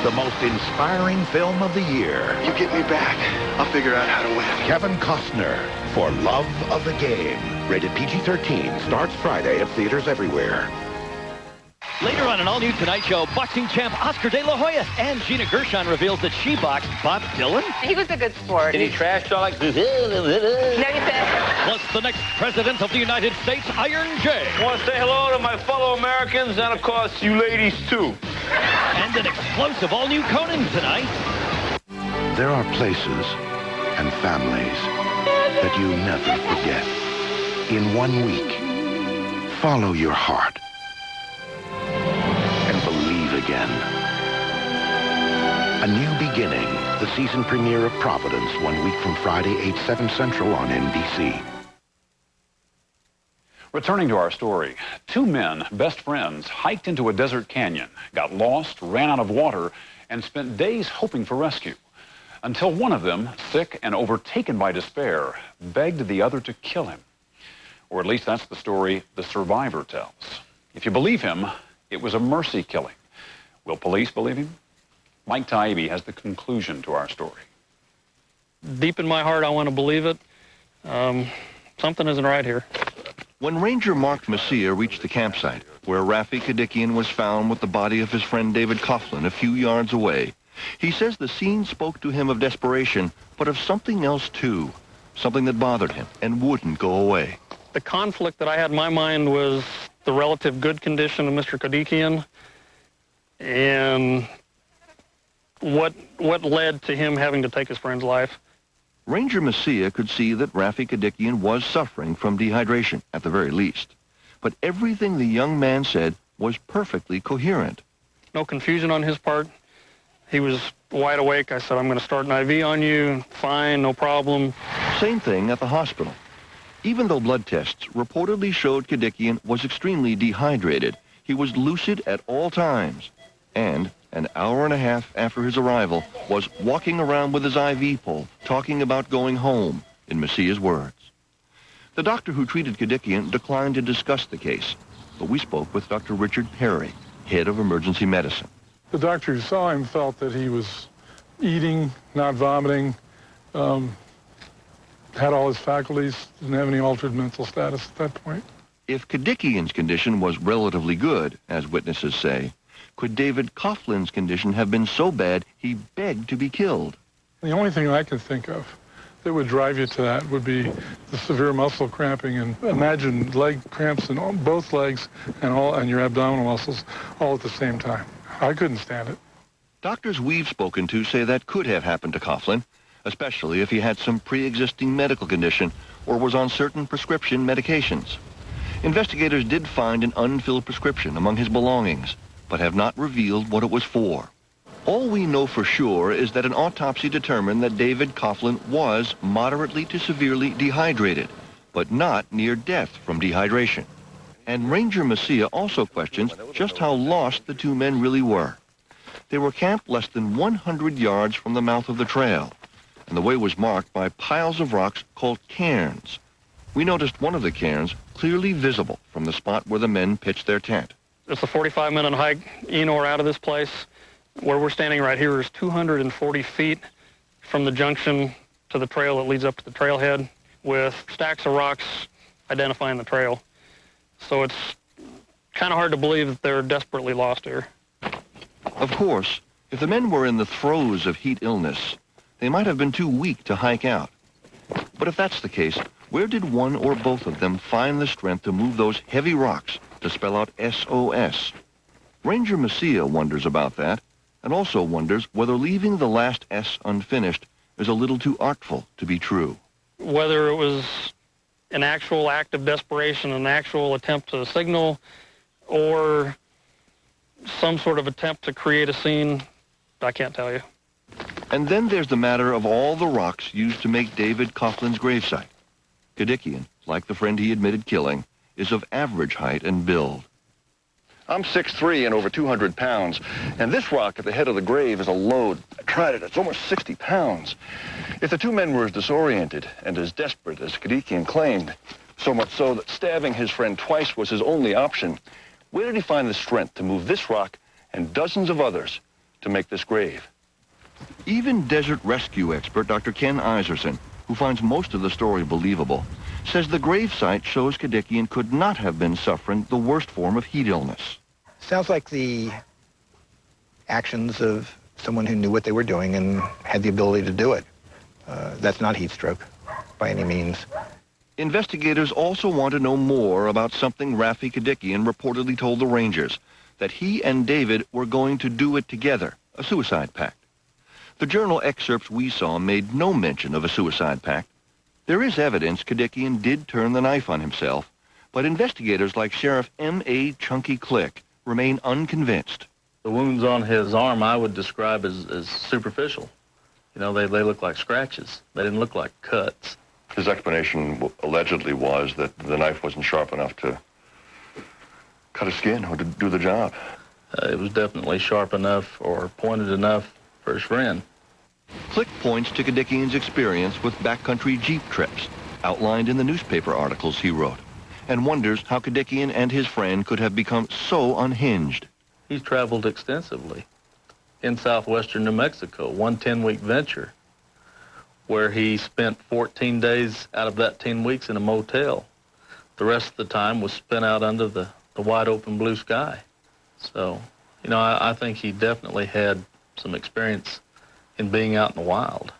The most inspiring film of the year. You get me back, I'll figure out how to win. Kevin Costner for Love of the Game. Rated PG-13. Starts Friday at theaters everywhere. Later on an all-new Tonight Show, boxing champ Oscar De La Hoya and Gina Gershon reveals that she boxed Bob Dylan. He was a good sport. Did he trash talk like this? No, you said. Plus the next president of the United States, Iron J. I want to say hello to my fellow Americans and, of course, you ladies, too. And an explosive all-new Conan tonight. There are places and families that you never forget. In 1 week, follow your heart. Believe again. A New Beginning, the season premiere of Providence, 1 week from Friday, 8/7 Central on NBC. Returning to our story, 2 men, best friends, hiked into a desert canyon, got lost, ran out of water, and spent days hoping for rescue. until one of them, sick and overtaken by despair, begged the other to kill him. Or at least that's the story the survivor tells. If you believe him, it was a mercy killing. Will police believe him? Mike Taibbi has the conclusion to our story. Deep in my heart, I want to believe it. Something isn't right here. When Ranger Mark Messia reached the campsite, where Rafi Kadikian was found with the body of his friend David Coughlin a few yards away, he says the scene spoke to him of desperation, but of something else too, something that bothered him and wouldn't go away. The conflict that I had in my mind was the relative good condition of Mr. Kadikian and what led to him having to take his friend's life. Ranger Messia could see that Rafi Kadikian was suffering from dehydration, at the very least. But everything the young man said was perfectly coherent. No confusion on his part. He was wide awake. I said, I'm going to start an IV on you. Fine, no problem. Same thing at the hospital. Even though blood tests reportedly showed Kadikian was extremely dehydrated, he was lucid at all times. And an hour and a half after his arrival, was walking around with his IV pole, talking about going home, in Messia's words. The doctor who treated Kadikian declined to discuss the case, but we spoke with Dr. Richard Perry, head of emergency medicine. The doctor who saw him felt that he was eating, not vomiting, had all his faculties, didn't have any altered mental status at that point. If Kadikian's condition was relatively good, as witnesses say, could David Coughlin's condition have been so bad he begged to be killed? The only thing I can think of that would drive you to that would be the severe muscle cramping, and imagine leg cramps in both legs and your abdominal muscles all at the same time. I couldn't stand it. Doctors we've spoken to say that could have happened to Coughlin, especially if he had some pre-existing medical condition or was on certain prescription medications. Investigators did find an unfilled prescription among his belongings, but have not revealed what it was for. All we know for sure is that an autopsy determined that David Coughlin was moderately to severely dehydrated, but not near death from dehydration. And Ranger Messia also questions just how lost the two men really were. They were camped less than 100 yards from the mouth of the trail, and the way was marked by piles of rocks called cairns. We noticed one of the cairns clearly visible from the spot where the men pitched their tent. It's a 45-minute hike in or out of this place. Where we're standing right here is 240 feet from the junction to the trail that leads up to the trailhead, with stacks of rocks identifying the trail. So it's kind of hard to believe that they're desperately lost here. Of course, if the men were in the throes of heat illness, they might have been too weak to hike out. But if that's the case, where did one or both of them find the strength to move those heavy rocks to spell out SOS? Ranger Messia wonders about that, and also wonders whether leaving the last S unfinished is a little too artful to be true. Whether it was an actual act of desperation, an actual attempt to signal, or some sort of attempt to create a scene, I can't tell you. And then there's the matter of all the rocks used to make David Coughlin's gravesite. Kadikian, like the friend he admitted killing, is of average height and build. I'm 6'3" and over 200 pounds, and this rock at the head of the grave is a load. I tried it. It's almost 60 pounds. If the two men were as disoriented and as desperate as Kadikian claimed, so much so that stabbing his friend twice was his only option, where did he find the strength to move this rock and dozens of others to make this grave? Even desert rescue expert Dr. Ken Iserson, who finds most of the story believable, says the gravesite shows Kadikian could not have been suffering the worst form of heat illness. Sounds like the actions of someone who knew what they were doing and had the ability to do it. That's not heat stroke by any means. Investigators also want to know more about something Rafi Kadikian reportedly told the Rangers, that he and David were going to do it together, a suicide pact. The journal excerpts we saw made no mention of a suicide pact. There is evidence Kadikian did turn the knife on himself, but investigators like Sheriff M.A. Chunky Click remain unconvinced. The wounds on his arm I would describe as superficial. You know, they look like scratches. They didn't look like cuts. His explanation allegedly was that the knife wasn't sharp enough to cut his skin or to do the job. It was definitely sharp enough or pointed enough for his friend. Click points to Kadikian's experience with backcountry Jeep trips, outlined in the newspaper articles he wrote, and wonders how Kadikian and his friend could have become so unhinged. He's traveled extensively in southwestern New Mexico, one 10-week venture, where he spent 14 days out of that 10 weeks in a motel. The rest of the time was spent out under the wide open blue sky. So, you know, I think he definitely had some experience in being out in the wild.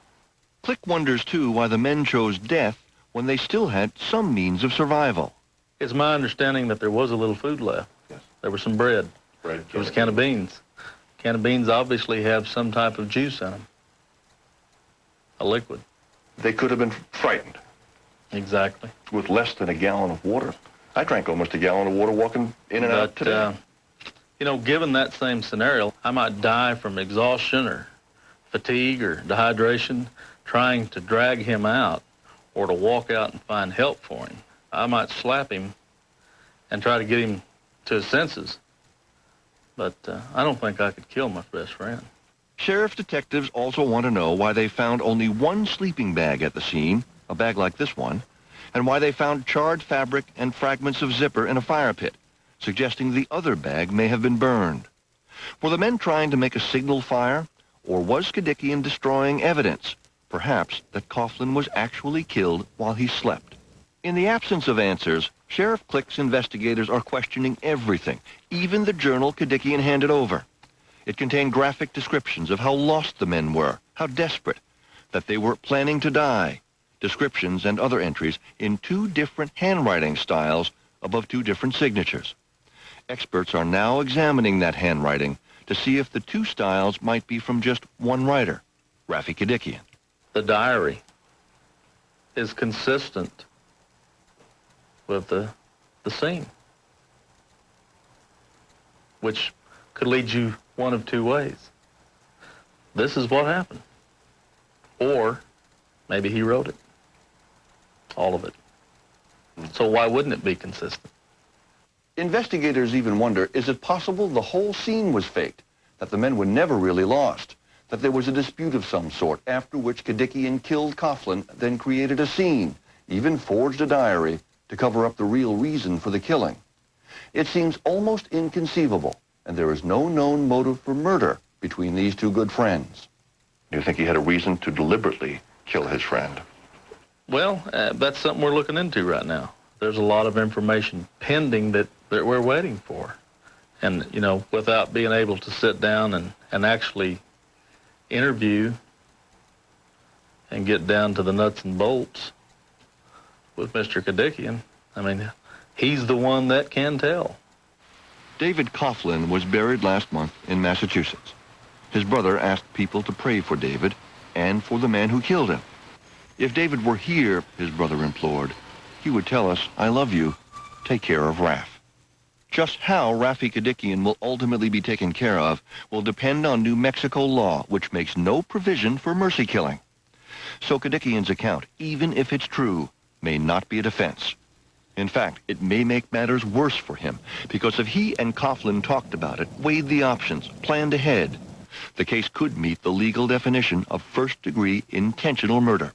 Click wonders, too, why the men chose death when they still had some means of survival. It's my understanding that there was a little food left. Yes. There was some bread. Bread. There was a can of beans. Can of beans obviously have some type of juice in them. A liquid. They could have been frightened. Exactly. With less than a gallon of water. I drank almost a gallon of water walking in and out today. You know, given that same scenario, I might die from exhaustion or fatigue or dehydration trying to drag him out or to walk out and find help for him. I might slap him and try to get him to his senses. But I don't think I could kill my best friend. Sheriff detectives also want to know why they found only one sleeping bag at the scene, a bag like this one, and why they found charred fabric and fragments of zipper in a fire pit, suggesting the other bag may have been burned. Were the men trying to make a signal fire, or was Kadikian destroying evidence, perhaps that Coughlin was actually killed while he slept? In the absence of answers, Sheriff Click's investigators are questioning everything, even the journal Kadikian handed over. It contained graphic descriptions of how lost the men were, how desperate, that they were planning to die, descriptions and other entries in 2 different handwriting styles above 2 different signatures. Experts are now examining that handwriting to see if the 2 styles might be from just one writer, Rafi Kadikian. The diary is consistent with the scene, which could lead you one of 2 ways. This is what happened. Or maybe he wrote it. All of it. So why wouldn't it be consistent? Investigators even wonder, is it possible the whole scene was faked? That the men were never really lost? That there was a dispute of some sort, after which Kadikian killed Coughlin, then created a scene, even forged a diary to cover up the real reason for the killing? It seems almost inconceivable, and there is no known motive for murder between these 2 good friends. Do you think he had a reason to deliberately kill his friend? Well, that's something we're looking into right now. There's a lot of information pending that we're waiting for. And, you know, without being able to sit down and actually interview and get down to the nuts and bolts with Mr. Kadikian, I mean, he's the one that can tell. David Coughlin was buried last month in Massachusetts. His brother asked people to pray for David and for the man who killed him. If David were here, his brother implored, he would tell us, "I love you. Take care of Raf." Just how Rafi Kadikian will ultimately be taken care of will depend on New Mexico law, which makes no provision for mercy killing. So Kadikian's account, even if it's true, may not be a defense. In fact, it may make matters worse for him, because if he and Coughlin talked about it, weighed the options, planned ahead, the case could meet the legal definition of first-degree intentional murder.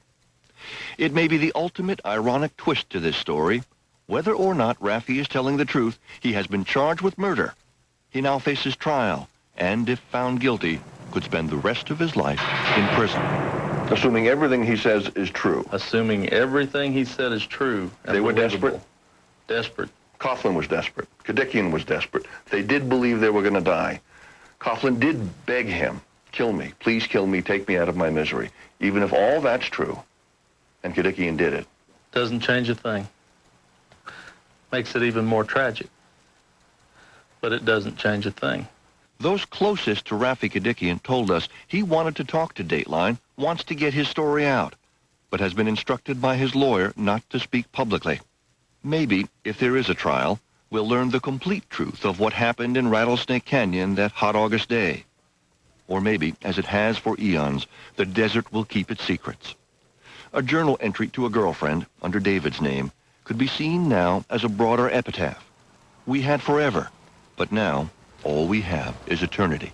It may be the ultimate ironic twist to this story. Whether or not Rafi is telling the truth, he has been charged with murder. He now faces trial, and if found guilty, could spend the rest of his life in prison. Assuming everything he says is true. Assuming everything he said is true. They were desperate? Desperate. Coughlin was desperate. Kadikian was desperate. They did believe they were going to die. Coughlin did beg him, "Kill me. Please kill me. Take me out of my misery." Even if all that's true, and Kadikian did it. Doesn't change a thing. Makes it even more tragic. But it doesn't change a thing. Those closest to Rafi Kadikian told us he wanted to talk to Dateline, wants to get his story out, but has been instructed by his lawyer not to speak publicly. Maybe, if there is a trial, we'll learn the complete truth of what happened in Rattlesnake Canyon that hot August day. Or maybe, as it has for eons, the desert will keep its secrets. A journal entry to a girlfriend, under David's name, could be seen now as a broader epitaph. We had forever, but now all we have is eternity.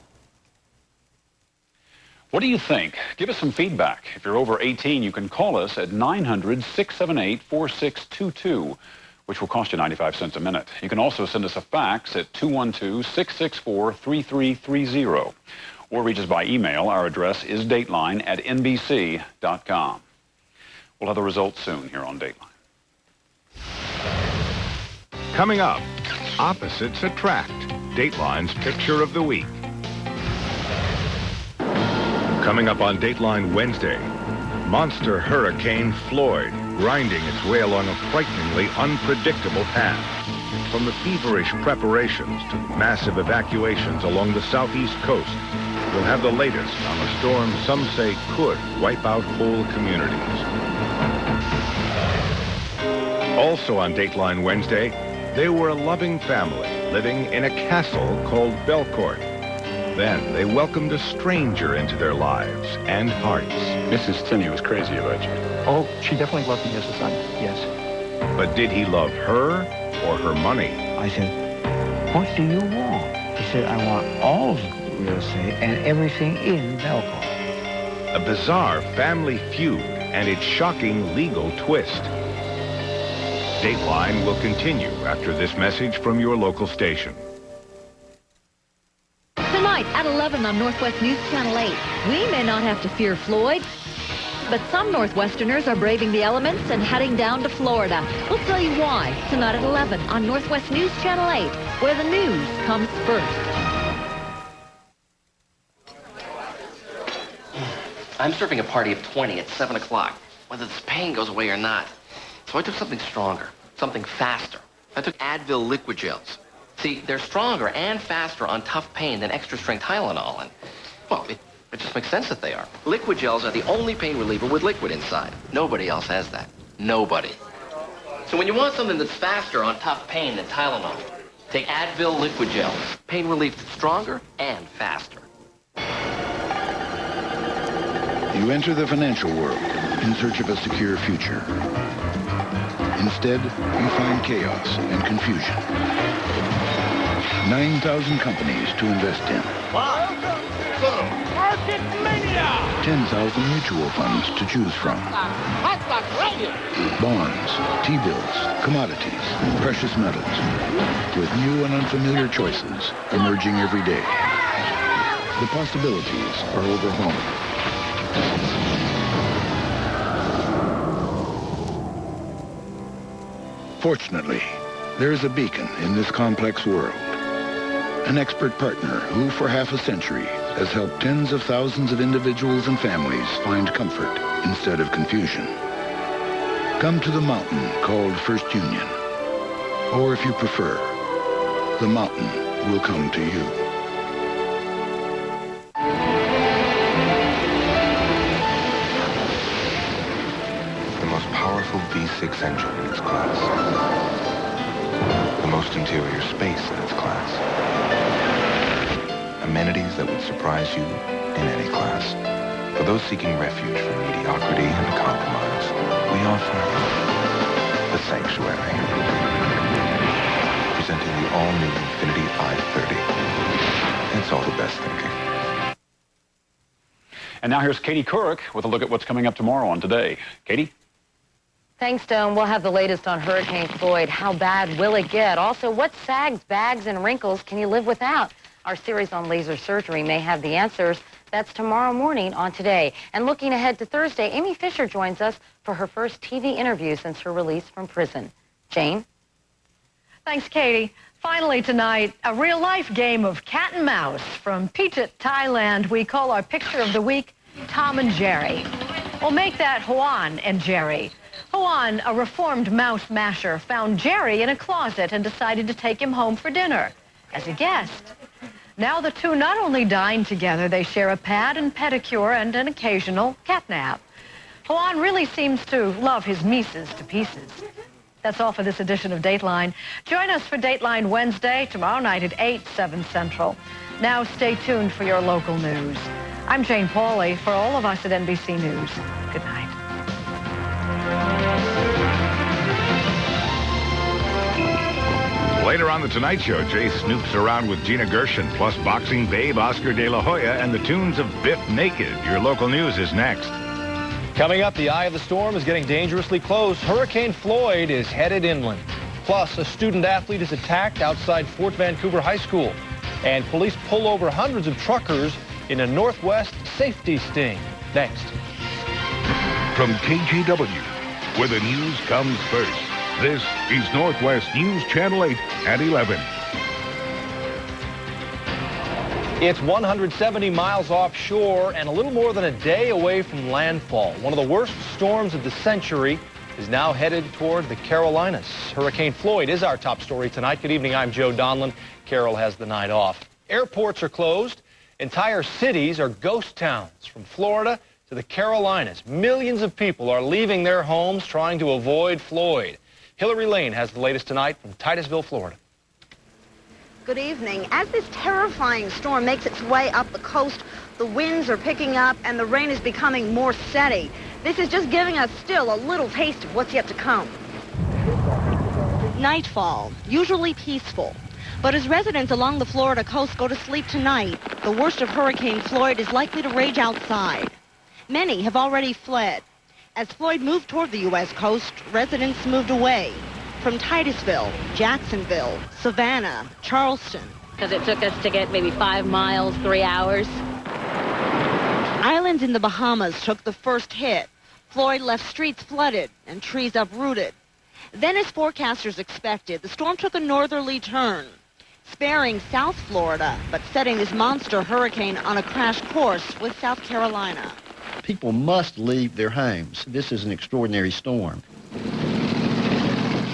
What do you think? Give us some feedback. If you're over 18, you can call us at 900-678-4622, which will cost you 95 cents a minute. You can also send us a fax at 212-664-3330. Or reach us by email. Our address is dateline@nbc.com. We'll have the results soon here on Dateline. Coming up, opposites attract. Dateline's Picture of the Week. Coming up on Dateline Wednesday, monster hurricane Floyd grinding its way along a frighteningly unpredictable path. From the feverish preparations to the massive evacuations along the southeast coast, we'll have the latest on a storm some say could wipe out whole communities. Also on Dateline Wednesday, they were a loving family living in a castle called Belcourt. Then they welcomed a stranger into their lives and hearts. Mrs. Tinney was crazy about you. Oh, she definitely loved me as a son, yes. But did he love her or her money? I said, what do you want? He said, I want all of real estate and everything in Belcourt. A bizarre family feud and its shocking legal twist. Dateline will continue after this message from your local station. Tonight at 11 on Northwest News Channel 8, we may not have to fear Floyd, but some Northwesterners are braving the elements and heading down to Florida. We'll tell you why tonight at 11 on Northwest News Channel 8, where the news comes first. I'm serving a party of 20 at 7 o'clock, whether this pain goes away or not. So I took something stronger, something faster. I took Advil liquid gels. See, they're stronger and faster on tough pain than extra-strength Tylenol, and, well, it just makes sense that they are. Liquid gels are the only pain reliever with liquid inside. Nobody else has that. Nobody. So when you want something that's faster on tough pain than Tylenol, take Advil liquid gels. Pain relief that's stronger and faster. You enter the financial world in search of a secure future. Instead, you find chaos and confusion. 9,000 companies to invest in. Market mania! 10,000 mutual funds to choose from. Bonds, T-bills, commodities, precious metals. With new and unfamiliar choices emerging every day. The possibilities are overwhelming. Fortunately, there is a beacon in this complex world. An expert partner who, for half a century, has helped tens of thousands of individuals and families find comfort instead of confusion. Come to the mountain called First Union. Or if you prefer, the mountain will come to you. The most powerful V6 engine in its class. The most interior space in its class. Amenities that would surprise you in any class. For those seeking refuge from mediocrity and compromise, we offer the Sanctuary. Presenting the all-new Infiniti i30. It's all the best thinking. And now here's Katie Couric with a look at what's coming up tomorrow on Today. Katie? Thanks, Stone. We'll have the latest on Hurricane Floyd. How bad will it get? Also, what sags, bags, and wrinkles can you live without? Our series on laser surgery may have the answers. That's tomorrow morning on Today. And looking ahead to Thursday, Amy Fisher joins us for her first TV interview since her release from prison. Jane? Thanks, Katie. Finally tonight, a real-life game of cat and mouse. From Phuket, Thailand, we call our picture of the week Tom and Jerry. We'll make that Juan and Jerry. Juan, a reformed mouse masher, found Jerry in a closet and decided to take him home for dinner as a guest. Now the two not only dine together, they share a pad and pedicure and an occasional cat nap. Juan really seems to love his Mises to pieces. That's all for this edition of Dateline. Join us for Dateline Wednesday, tomorrow night at 8, 7 Central. Now stay tuned for your local news. I'm Jane Pauley. For all of us at NBC News, good night. Later Later on The Tonight Show, Jay snoops around with Gina Gershon, plus boxing babe Oscar De La Hoya and the tunes of Biff Naked. Your local news is next. Coming up, the eye of the storm is getting dangerously close. Hurricane Floyd is headed inland. Plus, a student athlete is attacked outside Fort Vancouver High School. And police pull over hundreds of truckers in a Northwest safety sting. Next. From KGW, where the news comes first, this is Northwest News Channel 8 at 11. It's 170 miles offshore and a little more than a day away from landfall. One of the worst storms of the century is now headed toward the Carolinas. Hurricane Floyd is our top story tonight. Good evening, I'm Joe Donlin. Carol has the night off. Airports are closed. Entire cities are ghost towns. From Florida to the Carolinas, millions of people are leaving their homes trying to avoid Floyd. Hillary Lane has the latest tonight from Titusville, Florida. Good evening. As this terrifying storm makes its way up the coast, the winds are picking up and the rain is becoming more steady. This is just giving us still a little taste of what's yet to come. Nightfall, usually peaceful. But as residents along the Florida coast go to sleep tonight, the worst of Hurricane Floyd is likely to rage outside. Many have already fled. As Floyd moved toward the U.S. coast, residents moved away. From Titusville, Jacksonville, Savannah, Charleston. Because it took us to get maybe 5 miles, 3 hours. Islands in the Bahamas took the first hit. Floyd left streets flooded and trees uprooted. Then, as forecasters expected, the storm took a northerly turn, sparing South Florida, but setting this monster hurricane on a crash course with South Carolina. People must leave their homes. This is an extraordinary storm.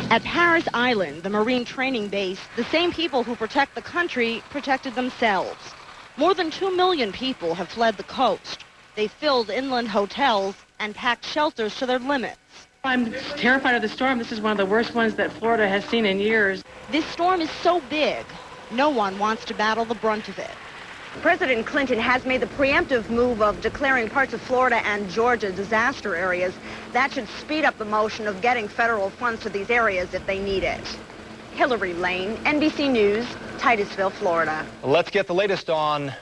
At Paris Island, the Marine training base, the same people who protect the country protected themselves. More than 2 million people have fled the coast. They filled inland hotels and packed shelters to their limits. I'm terrified of the storm. This is one of the worst ones that Florida has seen in years. This storm is so big, no one wants to battle the brunt of it. President Clinton has made the preemptive move of declaring parts of Florida and Georgia disaster areas. That should speed up the motion of getting federal funds to these areas if they need it. Hillary Lane, NBC News, Titusville, Florida. Let's get the latest on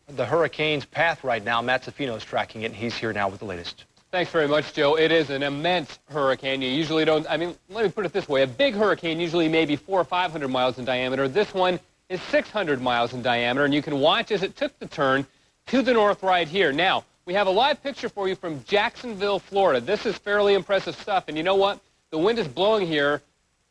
the hurricane's path right now. Matt Zafino's tracking it, and he's here now with the latest. Thanks very much, Joe. It is an immense hurricane. You usually don't, let me put it this way. A big hurricane usually maybe 400 or 500 miles in diameter. This one is 600 miles in diameter, and you can watch as it took the turn to the north right here. Now, we have a live picture for you from Jacksonville, Florida. This is fairly impressive stuff, and you know what? The wind is blowing here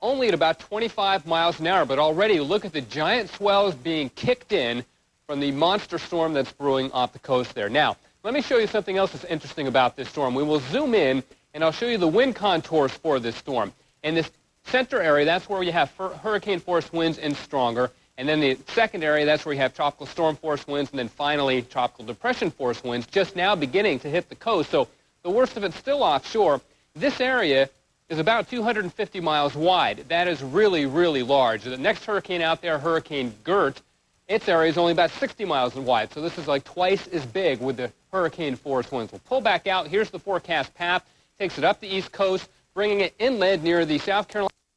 only at about 25 miles an hour, but already look at the giant swells being kicked in from the monster storm that's brewing off the coast there. Now, let me show you something else that's interesting about this storm. We will zoom in, and I'll show you the wind contours for this storm. In this center area, that's where you have hurricane force winds and stronger. And then the second area, that's where you have tropical storm force winds, and then finally tropical depression force winds just now beginning to hit the coast. So the worst of it's still offshore. This area is about 250 miles wide. That is really, really large. The next hurricane out there, Hurricane Gert, its area is only about 60 miles wide. So this is like twice as big with the hurricane force winds. We'll pull back out. Here's the forecast path. Takes it up the east coast, bringing it inland near the South Carolina